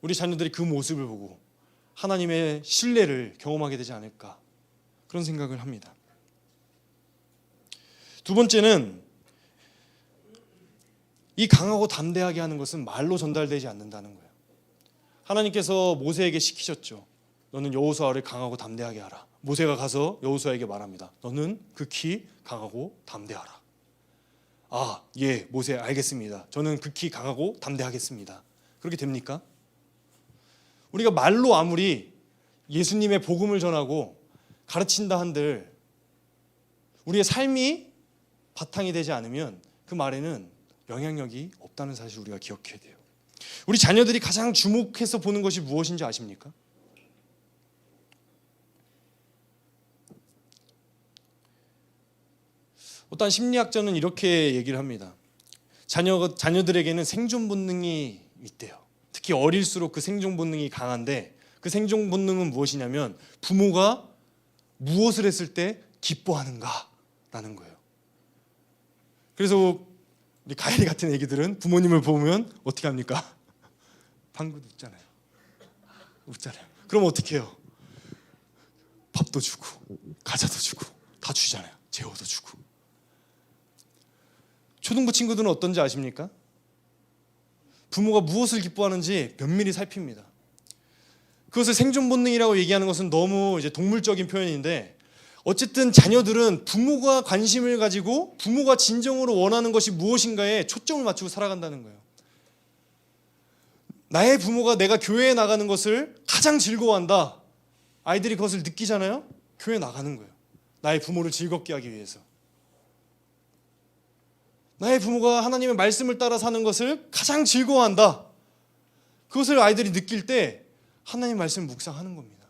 우리 자녀들이 그 모습을 보고 하나님의 신뢰를 경험하게 되지 않을까, 그런 생각을 합니다. 두 번째는 이 강하고 담대하게 하는 것은 말로 전달되지 않는다는 거예요. 하나님께서 모세에게 시키셨죠. 너는 여호수아를 강하고 담대하게 하라. 모세가 가서 여호수아에게 말합니다. 너는 극히 강하고 담대하라. 아, 예, 모세 알겠습니다. 저는 극히 강하고 담대하겠습니다. 그렇게 됩니까? 우리가 말로 아무리 예수님의 복음을 전하고 가르친다 한들 우리의 삶이 바탕이 되지 않으면 그 말에는 영향력이 없다는 사실을 우리가 기억해야 돼요. 우리 자녀들이 가장 주목해서 보는 것이 무엇인지 아십니까? 어떤 심리학자는 이렇게 얘기를 합니다. 자녀들에게는 생존 본능이 있대요. 특히 어릴수록 그 생존 본능이 강한데, 그 생존 본능은 무엇이냐면 부모가 무엇을 했을 때 기뻐하는가라는 거예요. 그래서 우리 가엘이 같은 애기들은 부모님을 보면 어떻게 합니까? 방긋 웃잖아요. 그럼 어떻게 해요? 밥도 주고 과자도 주고 다 주잖아요. 재워도 주고. 초등부 친구들은 어떤지 아십니까? 부모가 무엇을 기뻐하는지 면밀히 살핍니다. 그것을 생존 본능이라고 얘기하는 것은 너무 이제 동물적인 표현인데, 어쨌든 자녀들은 부모가 관심을 가지고 부모가 진정으로 원하는 것이 무엇인가에 초점을 맞추고 살아간다는 거예요. 나의 부모가 내가 교회에 나가는 것을 가장 즐거워한다. 아이들이 그것을 느끼잖아요. 교회에 나가는 거예요. 나의 부모를 즐겁게 하기 위해서. 나의 부모가 하나님의 말씀을 따라 사는 것을 가장 즐거워한다. 그것을 아이들이 느낄 때 하나님의 말씀을 묵상하는 겁니다.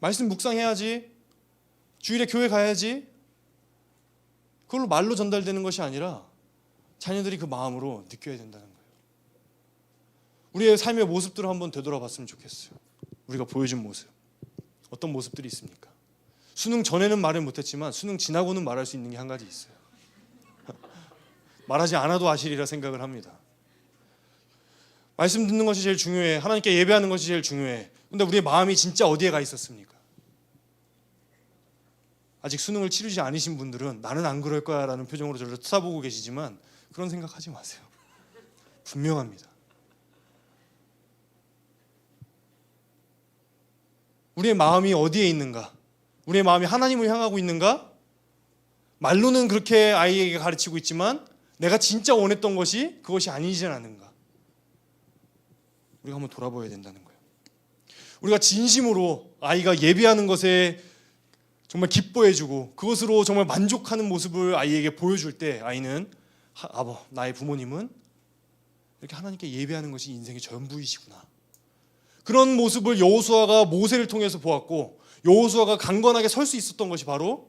말씀 묵상해야지, 주일에 교회 가야지, 그걸로 말로 전달되는 것이 아니라 자녀들이 그 마음으로 느껴야 된다는 거예요. 우리의 삶의 모습들을 한번 되돌아봤으면 좋겠어요. 우리가 보여준 모습, 어떤 모습들이 있습니까? 수능 전에는 말을 못했지만 수능 지나고는 말할 수 있는 게 한 가지 있어요. 말하지 않아도 아시리라 생각을 합니다. 말씀 듣는 것이 제일 중요해. 하나님께 예배하는 것이 제일 중요해. 근데 우리의 마음이 진짜 어디에 가 있었습니까? 아직 수능을 치르지 않으신 분들은 나는 안 그럴 거야 라는 표정으로 저를 쳐다보고 계시지만 그런 생각하지 마세요. 분명합니다. 우리의 마음이 어디에 있는가? 우리의 마음이 하나님을 향하고 있는가? 말로는 그렇게 아이에게 가르치고 있지만 내가 진짜 원했던 것이 그것이 아니지 않은가? 우리가 한번 돌아봐야 된다는 거예요. 우리가 진심으로 아이가 예배하는 것에 정말 기뻐해주고 그것으로 정말 만족하는 모습을 아이에게 보여줄 때 아이는 나의 부모님은 이렇게 하나님께 예배하는 것이 인생의 전부이시구나. 그런 모습을 여호수아가 모세를 통해서 보았고 여호수아가 강건하게 설 수 있었던 것이 바로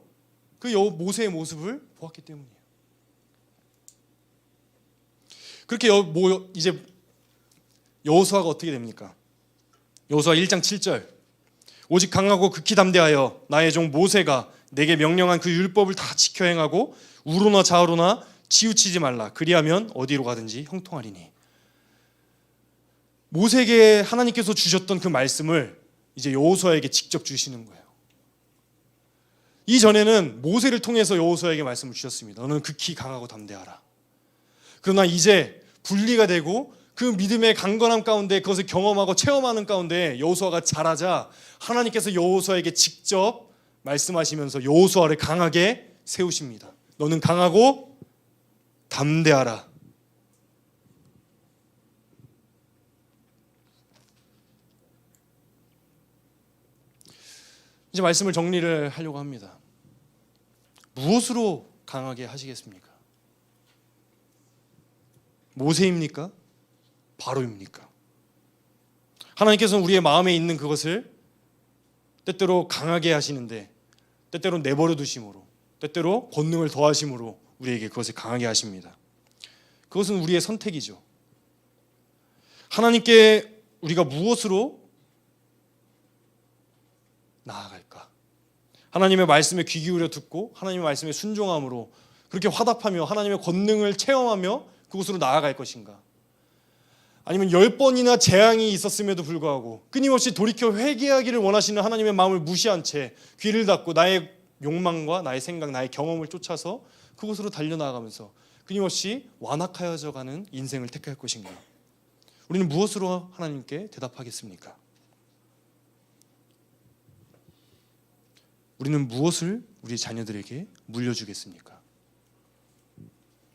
그 모세의 모습을 보았기 때문이에요. 그렇게 이제 여호수아가 어떻게 됩니까? 여호수아 1장 7절 오직 강하고 극히 담대하여 나의 종 모세가 내게 명령한 그 율법을 다 지켜 행하고 우로나 좌우로나 치우치지 말라. 그리하면 어디로 가든지 형통하리니. 모세에게 하나님께서 주셨던 그 말씀을 이제 여호수아에게 직접 주시는 거예요. 이전에는 모세를 통해서 여호수아에게 말씀을 주셨습니다. 너는 극히 강하고 담대하라. 그러나 이제 분리가 되고 그 믿음의 강건함 가운데 그것을 경험하고 체험하는 가운데 여호수아가 자라자 하나님께서 여호수아에게 직접 말씀하시면서 여호수아를 강하게 세우십니다. 너는 강하고 담대하라. 이제 말씀을 정리를 하려고 합니다. 무엇으로 강하게 하시겠습니까? 모세입니까? 바로입니까? 하나님께서는 우리의 마음에 있는 그것을 때때로 강하게 하시는데 때때로 내버려 두심으로 때때로 권능을 더하심으로 우리에게 그것을 강하게 하십니다. 그것은 우리의 선택이죠. 하나님께 우리가 무엇으로 나아갈까? 하나님의 말씀에 귀 기울여 듣고 하나님의 말씀에 순종함으로 그렇게 화답하며 하나님의 권능을 체험하며 그곳으로 나아갈 것인가? 아니면 10번이나 재앙이 있었음에도 불구하고 끊임없이 돌이켜 회개하기를 원하시는 하나님의 마음을 무시한 채 귀를 닫고 나의 욕망과 나의 생각, 나의 경험을 쫓아서 그곳으로 달려나가면서 끊임없이 완악하여져가는 인생을 택할 것인가? 우리는 무엇으로 하나님께 대답하겠습니까? 우리는 무엇을 우리 자녀들에게 물려주겠습니까?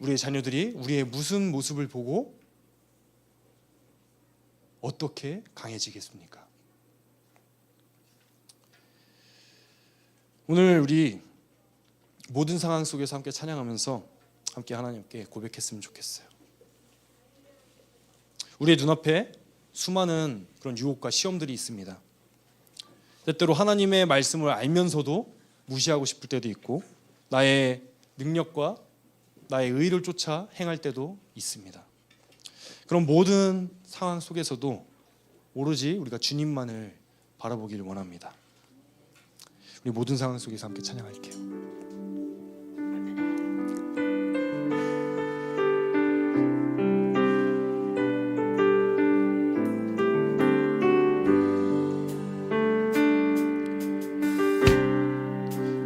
우리의 자녀들이 우리의 무슨 모습을 보고 어떻게 강해지겠습니까? 오늘 우리 모든 상황 속에서 함께 찬양하면서 함께 하나님께 고백했으면 좋겠어요. 우리의 눈앞에 수많은 그런 유혹과 시험들이 있습니다. 때때로 하나님의 말씀을 알면서도 무시하고 싶을 때도 있고 나의 능력과 나의 의를 쫓아 행할 때도 있습니다. 그런 모든 상황 속에서도 오로지 우리가 주님만을 바라보기를 원합니다. 우리 모든 상황 속에서 함께 찬양할게요.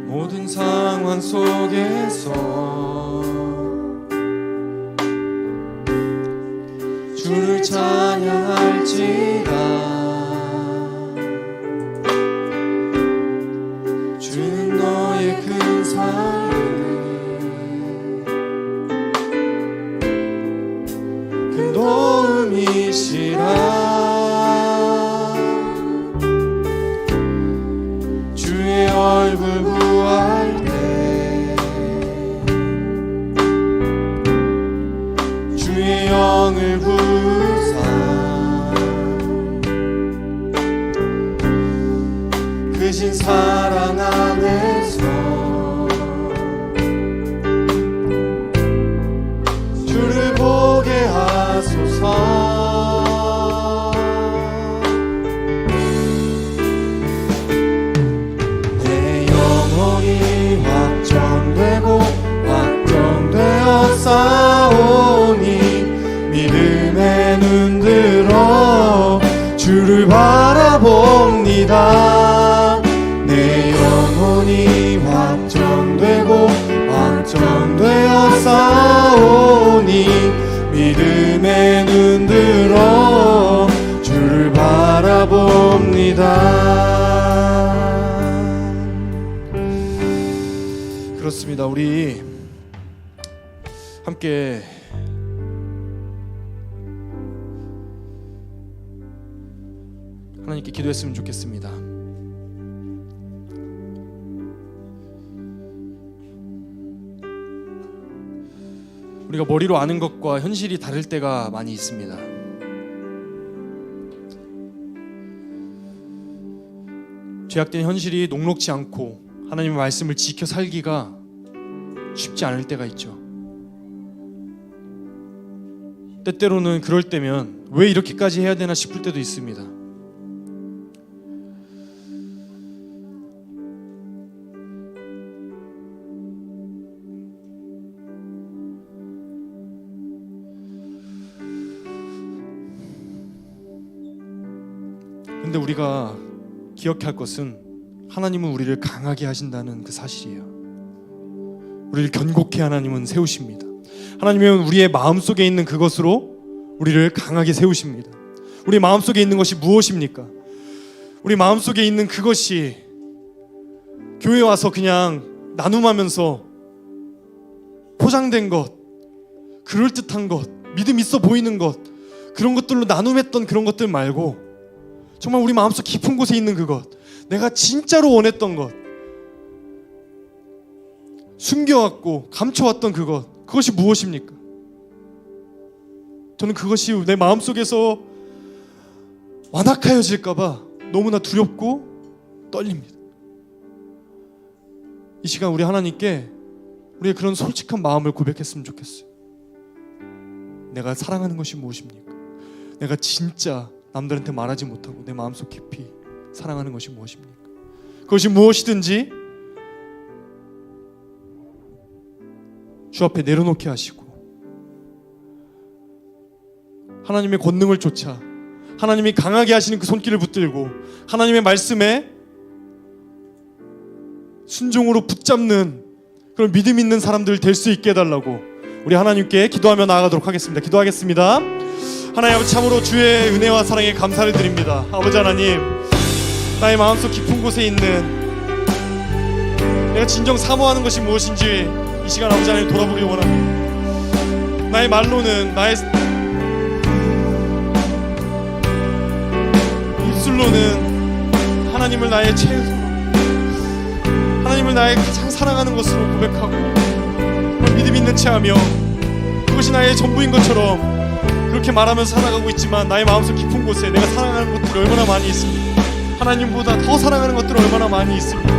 모든 상황 속에서 주를 찬양할지라. 주는 너의 큰 사랑을 큰 도움이시라. 주의 얼굴 구할 때 주의 영을 부으사 크신 사랑 안에서 주를 보게 하소서. 내 영혼이 확정되고 확정되어 싸우니 믿음의 눈 들어 주를 바라봅니다. 내 영혼이 확정되고 확정되어 싸우니 믿음의 눈 들어 주를 바라봅니다. 그렇습니다. 우리 함께 하나님께 기도했으면 좋겠습니다. 우리가 머리로 아는 것과 현실이 다를 때가 많이 있습니다. 죄악된 현실이 녹록지 않고 하나님의 말씀을 지켜 살기가 쉽지 않을 때가 있죠. 때때로는 그럴 때면 왜 이렇게까지 해야 되나 싶을 때도 있습니다. 근데 우리가 기억할 것은 하나님은 우리를 강하게 하신다는 그 사실이에요. 우리를 견고케 하나님은 세우십니다. 하나님은 우리의 마음속에 있는 그것으로 우리를 강하게 세우십니다. 우리 마음속에 있는 것이 무엇입니까? 우리 마음속에 있는 그것이 교회 와서 그냥 나눔하면서 포장된 것, 그럴듯한 것, 믿음 있어 보이는 것, 그런 것들로 나눔했던 그런 것들 말고 정말 우리 마음속 깊은 곳에 있는 그것, 내가 진짜로 원했던 것, 숨겨왔고 감춰왔던 그것, 그것이 무엇입니까? 저는 그것이 내 마음속에서 완악하여질까봐 너무나 두렵고 떨립니다. 이 시간 우리 하나님께 우리의 그런 솔직한 마음을 고백했으면 좋겠어요. 내가 사랑하는 것이 무엇입니까? 내가 진짜 남들한테 말하지 못하고 내 마음속 깊이 사랑하는 것이 무엇입니까? 그것이 무엇이든지 주 앞에 내려놓게 하시고 하나님의 권능을 쫓아 하나님이 강하게 하시는 그 손길을 붙들고 하나님의 말씀에 순종으로 붙잡는 그런 믿음 있는 사람들 될 수 있게 해달라고 우리 하나님께 기도하며 나아가도록 하겠습니다. 기도하겠습니다. 하나님 아버지, 참으로 주의 은혜와 사랑에 감사를 드립니다. 아버지 하나님, 나의 마음속 깊은 곳에 있는 내가 진정 사모하는 것이 무엇인지 이 시간 아버지 하나님 돌아보기 원합니다. 나의 말로는, 나의 입술로는 하나님을 나의 최우선, 하나님을 나의 가장 사랑하는 것으로 고백하고 믿음 있는 체하며 그것이 나의 전부인 것처럼 그렇게 말하면서 살아가고 있지만 나의 마음속 깊은 곳에 내가 사랑하는 것들이 얼마나 많이 있습니까? 하나님보다 더 사랑하는 것들이 얼마나 많이 있습니까?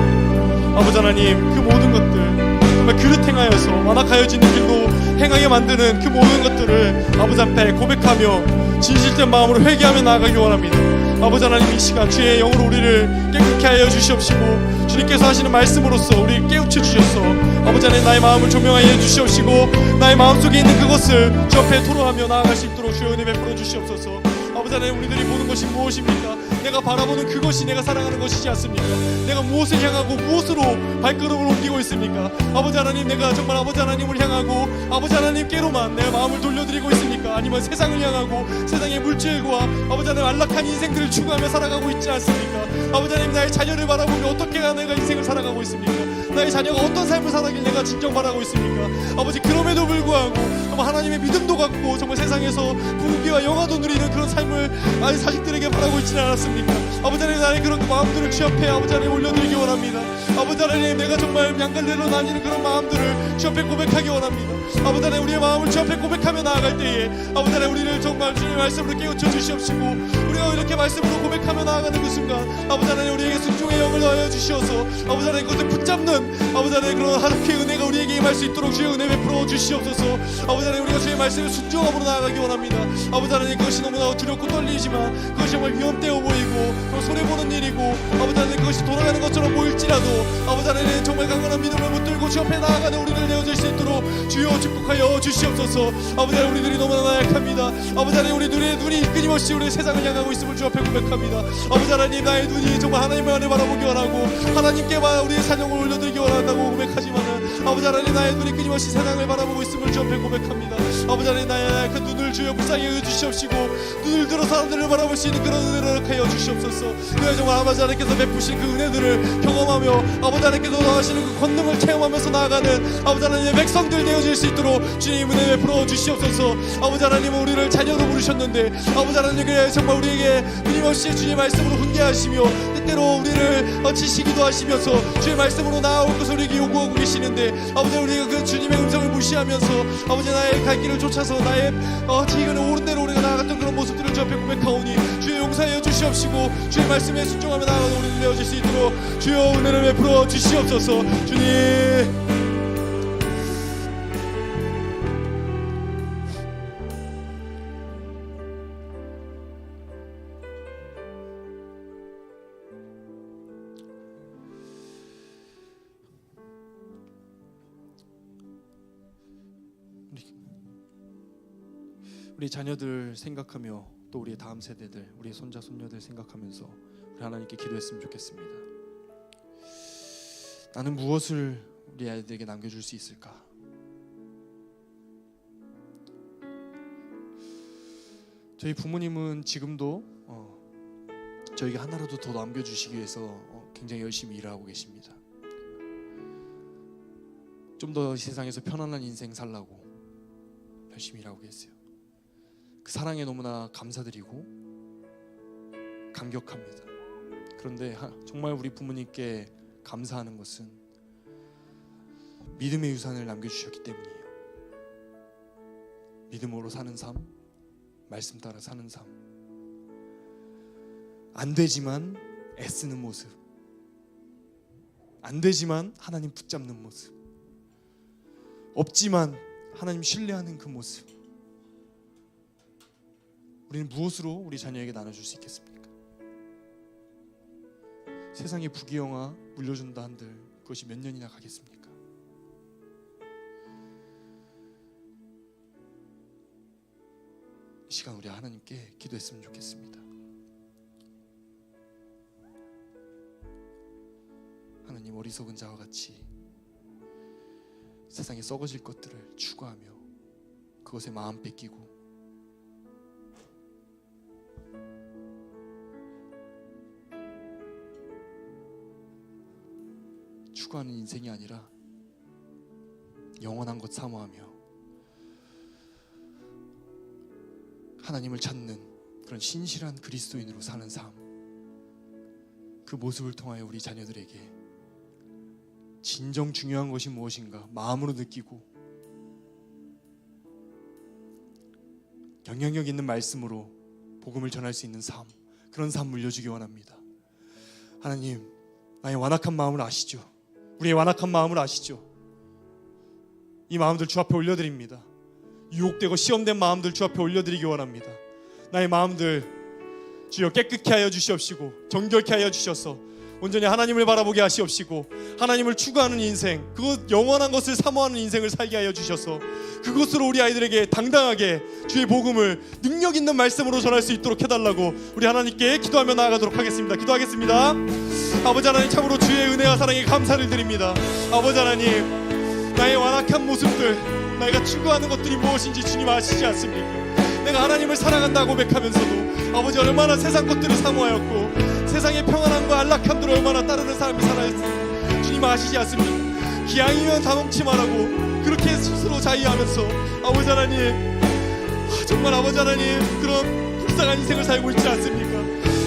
아버지 하나님, 그 모든 것들 정말 그릇 행하여서 완악하여지는 길로 행하게 만드는 그 모든 것들을 아버지 앞에 고백하며 진실된 마음으로 회개하며 나아가기 원합니다. 아버지 하나님, 이 시간 주의 영으로 우리를 깨끗게 하여 주시옵시고 주님께서 하시는 말씀으로써 우리를 깨우쳐 주셔서 아버지 하나님, 나의 마음을 조명하여 주시옵시고 나의 마음속에 있는 그것을 주 앞에 토로하며 나아갈 수 있도록 주의 은혜 베풀어 주시옵소서. 아버지 하나님, 우리들이 보는 것이 무엇입니까? 내가 바라보는 그것이 내가 사랑하는 것이지 않습니까? 내가 무엇을 향하고 무엇으로 발걸음을 옮기고 있습니까? 아버지 하나님, 내가 정말 아버지 하나님을 향하고 아버지 하나님께로만 내 마음을 돌려드리고 있습니까? 아니면 세상을 향하고 세상의 물질과 아버지 하나님 안락한 인생들을 추구하며 살아가고 있지 않습니까? 아버지 하나님, 나의 자녀를 바라보며 어떻게 내가 인생을 살아가고 있습니까? 나의 자녀가 어떤 삶을 살아길 내가 진정 바라고 있습니까? 아버지, 그럼에도 불구하고 정말 하나님의 믿음도 갖고 정말 세상에서 부귀와 영화도 누리는 그런 삶을 아니 자식들에게 바라고 있지는 않았습니까? 아버지 하나님, 나의 그런 그 마음들을 주 앞에 아버지 하나님 올려드리기 원합니다. 아버지 하나님, 내가 정말 양갈래로 나뉘는 그런 마음들을 주 앞에 고백하기 원합니다. 아버지 하나님, 우리의 마음을 주 앞에 고백하며 나아갈 때에 아버지 하나님, 우리를 정말 주님의 말씀으로 깨우쳐 주시옵시고 우리가 이렇게 말씀으로 고백하며 나아가는 그 순간 아버지 하나님, 우리에게 순종의 영을 더하여 주시어서 아버지 하나님, 그것을 붙잡는 아버지 하나님 그런 하나님의 은혜가 우리에게 임할 수 있도록 주의 은혜 베풀어 주시옵소서. 아버지 하나님, 우리가 주의 말씀을 순종함으로 나아가기 원합니다. 아버지 하나님, 그것이 너무나 두렵고 떨리지만 그것이 정말 위험되어 보이고 손해보는 일이고 아버지 하나님, 그것이 돌아가는 것처럼 보일지라도 아버지 하나님, 정말 강건한 믿음을 붙들고 주 앞에 나아가는 우리를 내어줄 수 있도록 주여 축복하여 주시옵소서. 아버지 하나님, 우리들이 너무나 나약합니다. 아버지 하나님, 우리들의 눈이 끊임없이 우리 세상을 향하고 있음을 주 앞에 고백합니다. 아버지 하나님, 나의 눈이 정말 하나님만을 바라보기 원하고 하나님께만 우리의 사명을 올려드리기 원한다고 고백하지만은 아버지 하나님, 나의 눈이 끊임없이 세상을 바라보고 있음을 주 앞에 고백합니다. 아버지 하나님, 나의 그 눈을 주여 불쌍히 여겨주시옵시고 눈을 들어 사람들을 바라볼 수 있는 그런 은혜를 하여 주시옵소서. 그래 정말 아버지 하나님께서 베푸신 그 은혜들을 경험하며 아버지 하나님께서 나가시는 그 권능을 체험하면서 나아가는 아버지 하나님의 백성들 되어질 수 있도록 주님 은혜 베풀어 주시옵소서. 아버지 하나님은 우리를 자녀로 부르셨는데 아버지 하나님, 그래 정말 우리에게 끊임없이 주의 말씀으로 훈계하시며 때때로 우리를 지시기도 하시면서 주의 말씀으로 나아올 것을 우리에게 요구하고 계시는데 아버지, 우리가 그 주님의 음성을 무시하면서 아버지 나의 갈 길을 쫓아서 나의 지혜는 옳은 대로 우리가 나아갔던 그런 모습들을 주 앞에 고백하오니 주의 용서하여 주시옵시고 주의 말씀에 순종하며 나아가는 우리를 되어질 수 있도록 주여 은혜를 베풀어 주시옵소서. 주님, 우리 자녀들 생각하며 또 우리 다음 세대들, 우리 손자 손녀들 생각하면서 우리 하나님께 기도했으면 좋겠습니다. 나는 무엇을 우리 아이들에게 남겨줄 수 있을까? 저희 부모님은 지금도 저에게 하나라도 더 남겨주시기 위해서 굉장히 열심히 일을 하고 계십니다. 좀 더 세상에서 편안한 인생 살라고 열심히 일하고 계세요. 그 사랑에 너무나 감사드리고 감격합니다. 그런데 정말 우리 부모님께 감사하는 것은 믿음의 유산을 남겨주셨기 때문이에요. 믿음으로 사는 삶, 말씀 따라 사는 삶, 안 되지만 애쓰는 모습, 안 되지만 하나님 붙잡는 모습, 없지만 하나님 신뢰하는 그 모습, 우리는 무엇으로 우리 자녀에게 나눠줄 수 있겠습니까? 세상의 부귀영화 물려준다 한들 그것이 몇 년이나 가겠습니까? 이 시간 우리 하나님께 기도했으면 좋겠습니다. 하나님, 어리석은 자와 같이 세상에 썩어질 것들을 추구하며 그것에 마음 뺏기고 추구하는 인생이 아니라 영원한 것 사모하며 하나님을 찾는 그런 신실한 그리스도인으로 사는 삶, 그 모습을 통하여 우리 자녀들에게 진정 중요한 것이 무엇인가 마음으로 느끼고 영향력 있는 말씀으로 복음을 전할 수 있는 삶, 그런 삶 물려주기 원합니다. 하나님, 나의 완악한 마음을 아시죠? 우리의 완악한 마음을 아시죠? 이 마음들 주 앞에 올려드립니다. 유혹되고 시험된 마음들 주 앞에 올려드리기 원합니다. 나의 마음들 주여 깨끗게 하여 주시옵시고 정결케 하여 주셔서 온전히 하나님을 바라보게 하시옵시고 하나님을 추구하는 인생, 그것 영원한 것을 사모하는 인생을 살게 하여 주셔서 그것으로 우리 아이들에게 당당하게 주의 복음을 능력 있는 말씀으로 전할 수 있도록 해달라고 우리 하나님께 기도하며 나아가도록 하겠습니다. 기도하겠습니다. 아버지 하나님, 참으로 주의 은혜와 사랑에 감사를 드립니다. 아버지 하나님, 나의 완악한 모습들, 내가 추구하는 것들이 무엇인지 주님 아시지 않습니까? 내가 하나님을 사랑한다고 고백하면서도 아버지 얼마나 세상 것들을 사모하였고 세상의 평안함과 안락함들을 얼마나 따르는 사람이 살아있습니까? 주님 아시지 않습니까? 기왕이면 다먹지 말라고 그렇게 스스로 자의하면서 아버지 하나님, 정말 아버지 하나님 그런 불쌍한 인생을 살고 있지 않습니까?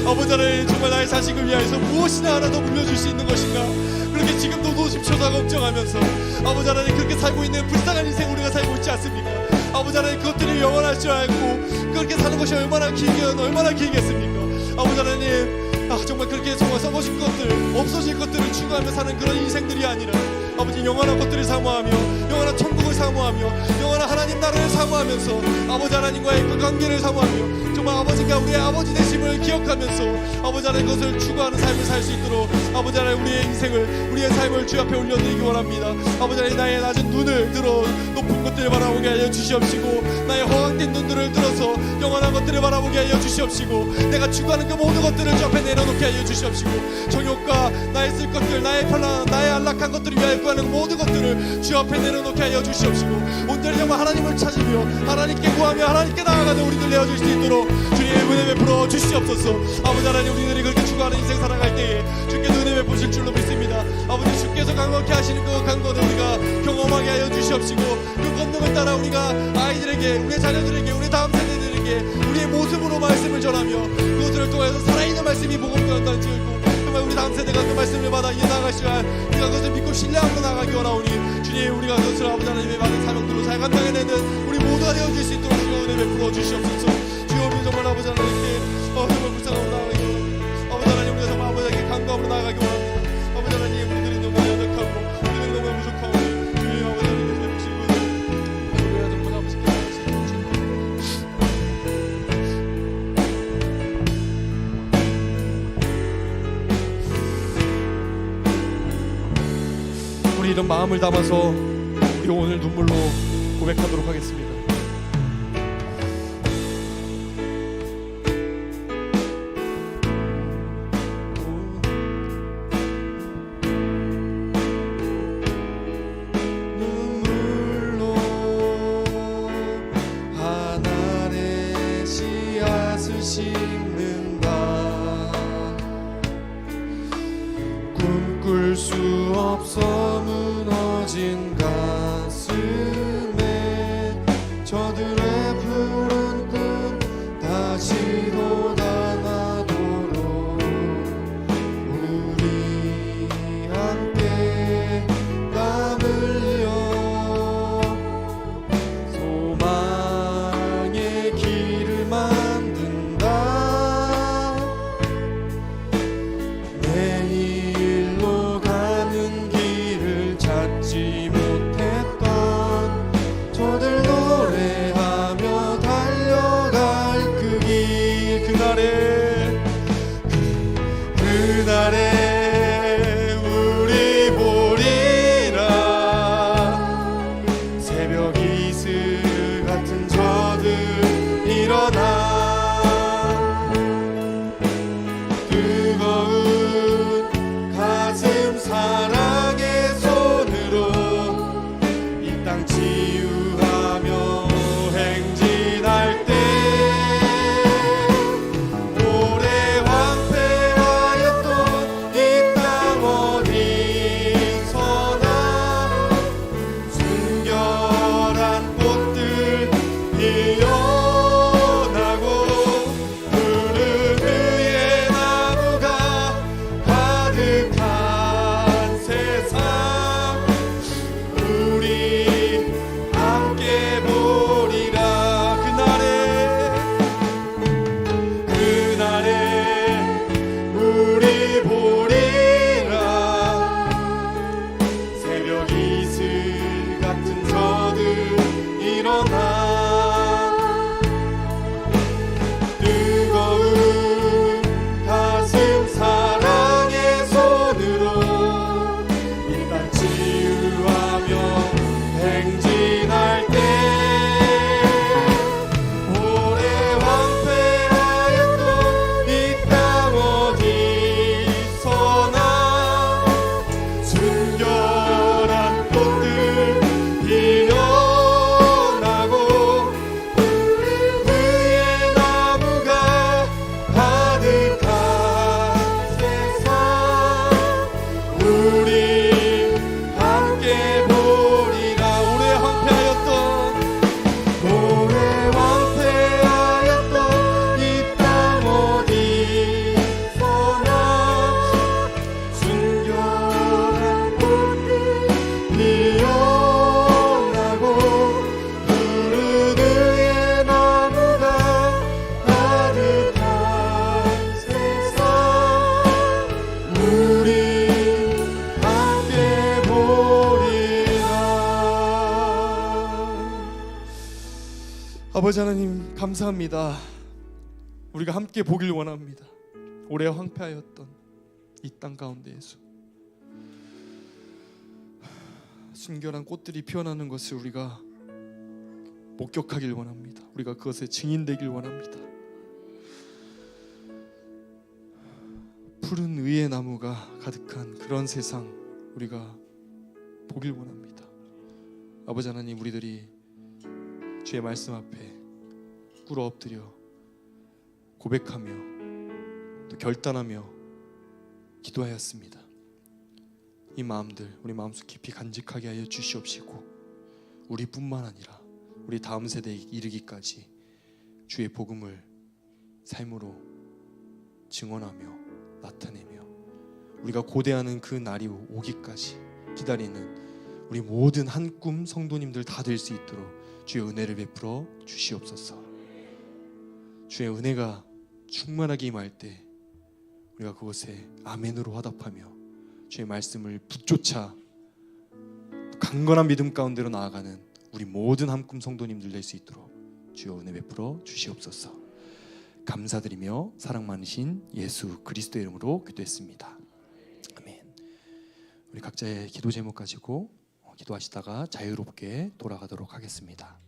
아버지 하나님, 정말 나의 자식을 위하여서 무엇이나 하나 더 물려줄 수 있는 것인가, 그렇게 지금도 노심초사 걱정하면서 아버지 하나님 그렇게 살고 있는 불쌍한 인생 우리가 살고 있지 않습니까? 아버지 하나님, 그것들이 영원할 줄 알고 그렇게 사는 것이 얼마나 길겠습니까? 아버지 하나님, 정말 그렇게 정말 썩어질 것들, 없어질 것들을 추구하며 사는 그런 인생들이 아니라 아버지 영원한 것들을 사모하며 영원한 천국을 사모하며 영원한 하나님 나라를 사모하면서 아버지 하나님과의 그 관계를 사모하며 정말 아버지가 우리의 아버지 되심을 기억하면서 아버지 하나님 그것을 추구하는 삶을 살 수 있도록 아버지 하나님 우리의 인생을, 우리의 삶을 주 앞에 올려드리기 원합니다. 아버지 하나님, 나의 낮은 눈을 들어 높은 것들을 바라보게 하여 주시옵시고 나의 허황된 눈들을 들어서 영원한 것들을 바라보게 하여 주시옵시고 내가 추구하는 그 모든 것들을 주 앞에 내려놓게 하여 주시옵시고 정욕과 나의 쓸 것들, 나의 편안, 나의 안락한 것들을 위하여 구하는 모든 것들을 주 앞에 내려놓게 하여 주시옵시고 온전히 정말 하나님을 찾으며 하나님께 구하며 하나님께 나아가는 우리들 내어줄 수 있도록 주님의 은혜 베풀어 주시옵소서. 아버지 하나님, 우리들이 그렇게 추구하는 인생 살아갈 때에 주께서 은혜 베푸실 줄로 믿습니다. 아버지, 주께서 강건케 하시는 그 강건을 우리가 경험하게 하여 주시옵시고 그 권능을 따라 우리가 아이들에게, 우리의 자녀들에게, 우리 다음 세대들에게 우리의 모습으로 말씀을 전하며 그것들을 통해서 살아있는 말씀이 복음되었다는 줄고 정말 우리 다음 세대가 그 말씀을 받아 이어나갈 시간 우리가 그것을 믿고 신뢰하고 나가기 원하오니 주님, 우리가 그것을 아버지 하나님의 많은 사명들로 잘 감당해내는 우리 모두가 되어줄 수 있도록 주여 은혜 베풀어 주시옵소서. 주여, 우리 정말 아버지 하나님께 정말 불쌍함으로 나아가기 원합니다. 아버지 하나님, 우리가 정말 아버지에게 간구함으로 나아가기 원합니다. 아버지 하나님, 우리들이 너무 연약하고 우리들이 너무 부족하고 주님 아버지 하나님께서 베푸시고 우리가 정말 아버지께 우리 이런 마음을 담아서 우리 오늘 눈물로 고백하도록 하겠습니다. 눈물로 하늘의 씨앗을 심는다. 꿈꿀 수 없어 무너진 가슴에 저들의 푸른 꿈 다시 돋아나도록 우리 함께 땀 흘려 소망의 길을 만든다. 아버지 하나님 감사합니다. 우리가 함께 보길 원합니다. 오래 황폐하였던 이 땅 가운데에서 순결한 꽃들이 피어나는 것을 우리가 목격하길 원합니다. 우리가 그것에 증인되길 원합니다. 푸른 의의 나무가 가득한 그런 세상 우리가 보길 원합니다. 아버지 하나님, 우리들이 주의 말씀 앞에 꿇어 엎드려 고백하며 또 결단하며 기도하였습니다. 이 마음들 우리 마음속 깊이 간직하게 하여 주시옵시고, 우리뿐만 아니라 우리 다음 세대에 이르기까지 주의 복음을 삶으로 증언하며 나타내며 우리가 고대하는 그 날이 오기까지 기다리는 우리 모든 한 꿈 성도님들 다 될 수 있도록 주의 은혜를 베풀어 주시옵소서. 주의 은혜가 충만하게 임할 때 우리가 그것에 아멘으로 화답하며 주의 말씀을 붙쫓아 강건한 믿음 가운데로 나아가는 우리 모든 한 꿈 성도님들 될 수 있도록 주여 은혜 베풀어 주시옵소서. 감사드리며 사랑 많으신 예수 그리스도의 이름으로 기도했습니다. 아멘. 우리 각자의 기도 제목 가지고 기도하시다가 자유롭게 돌아가도록 하겠습니다.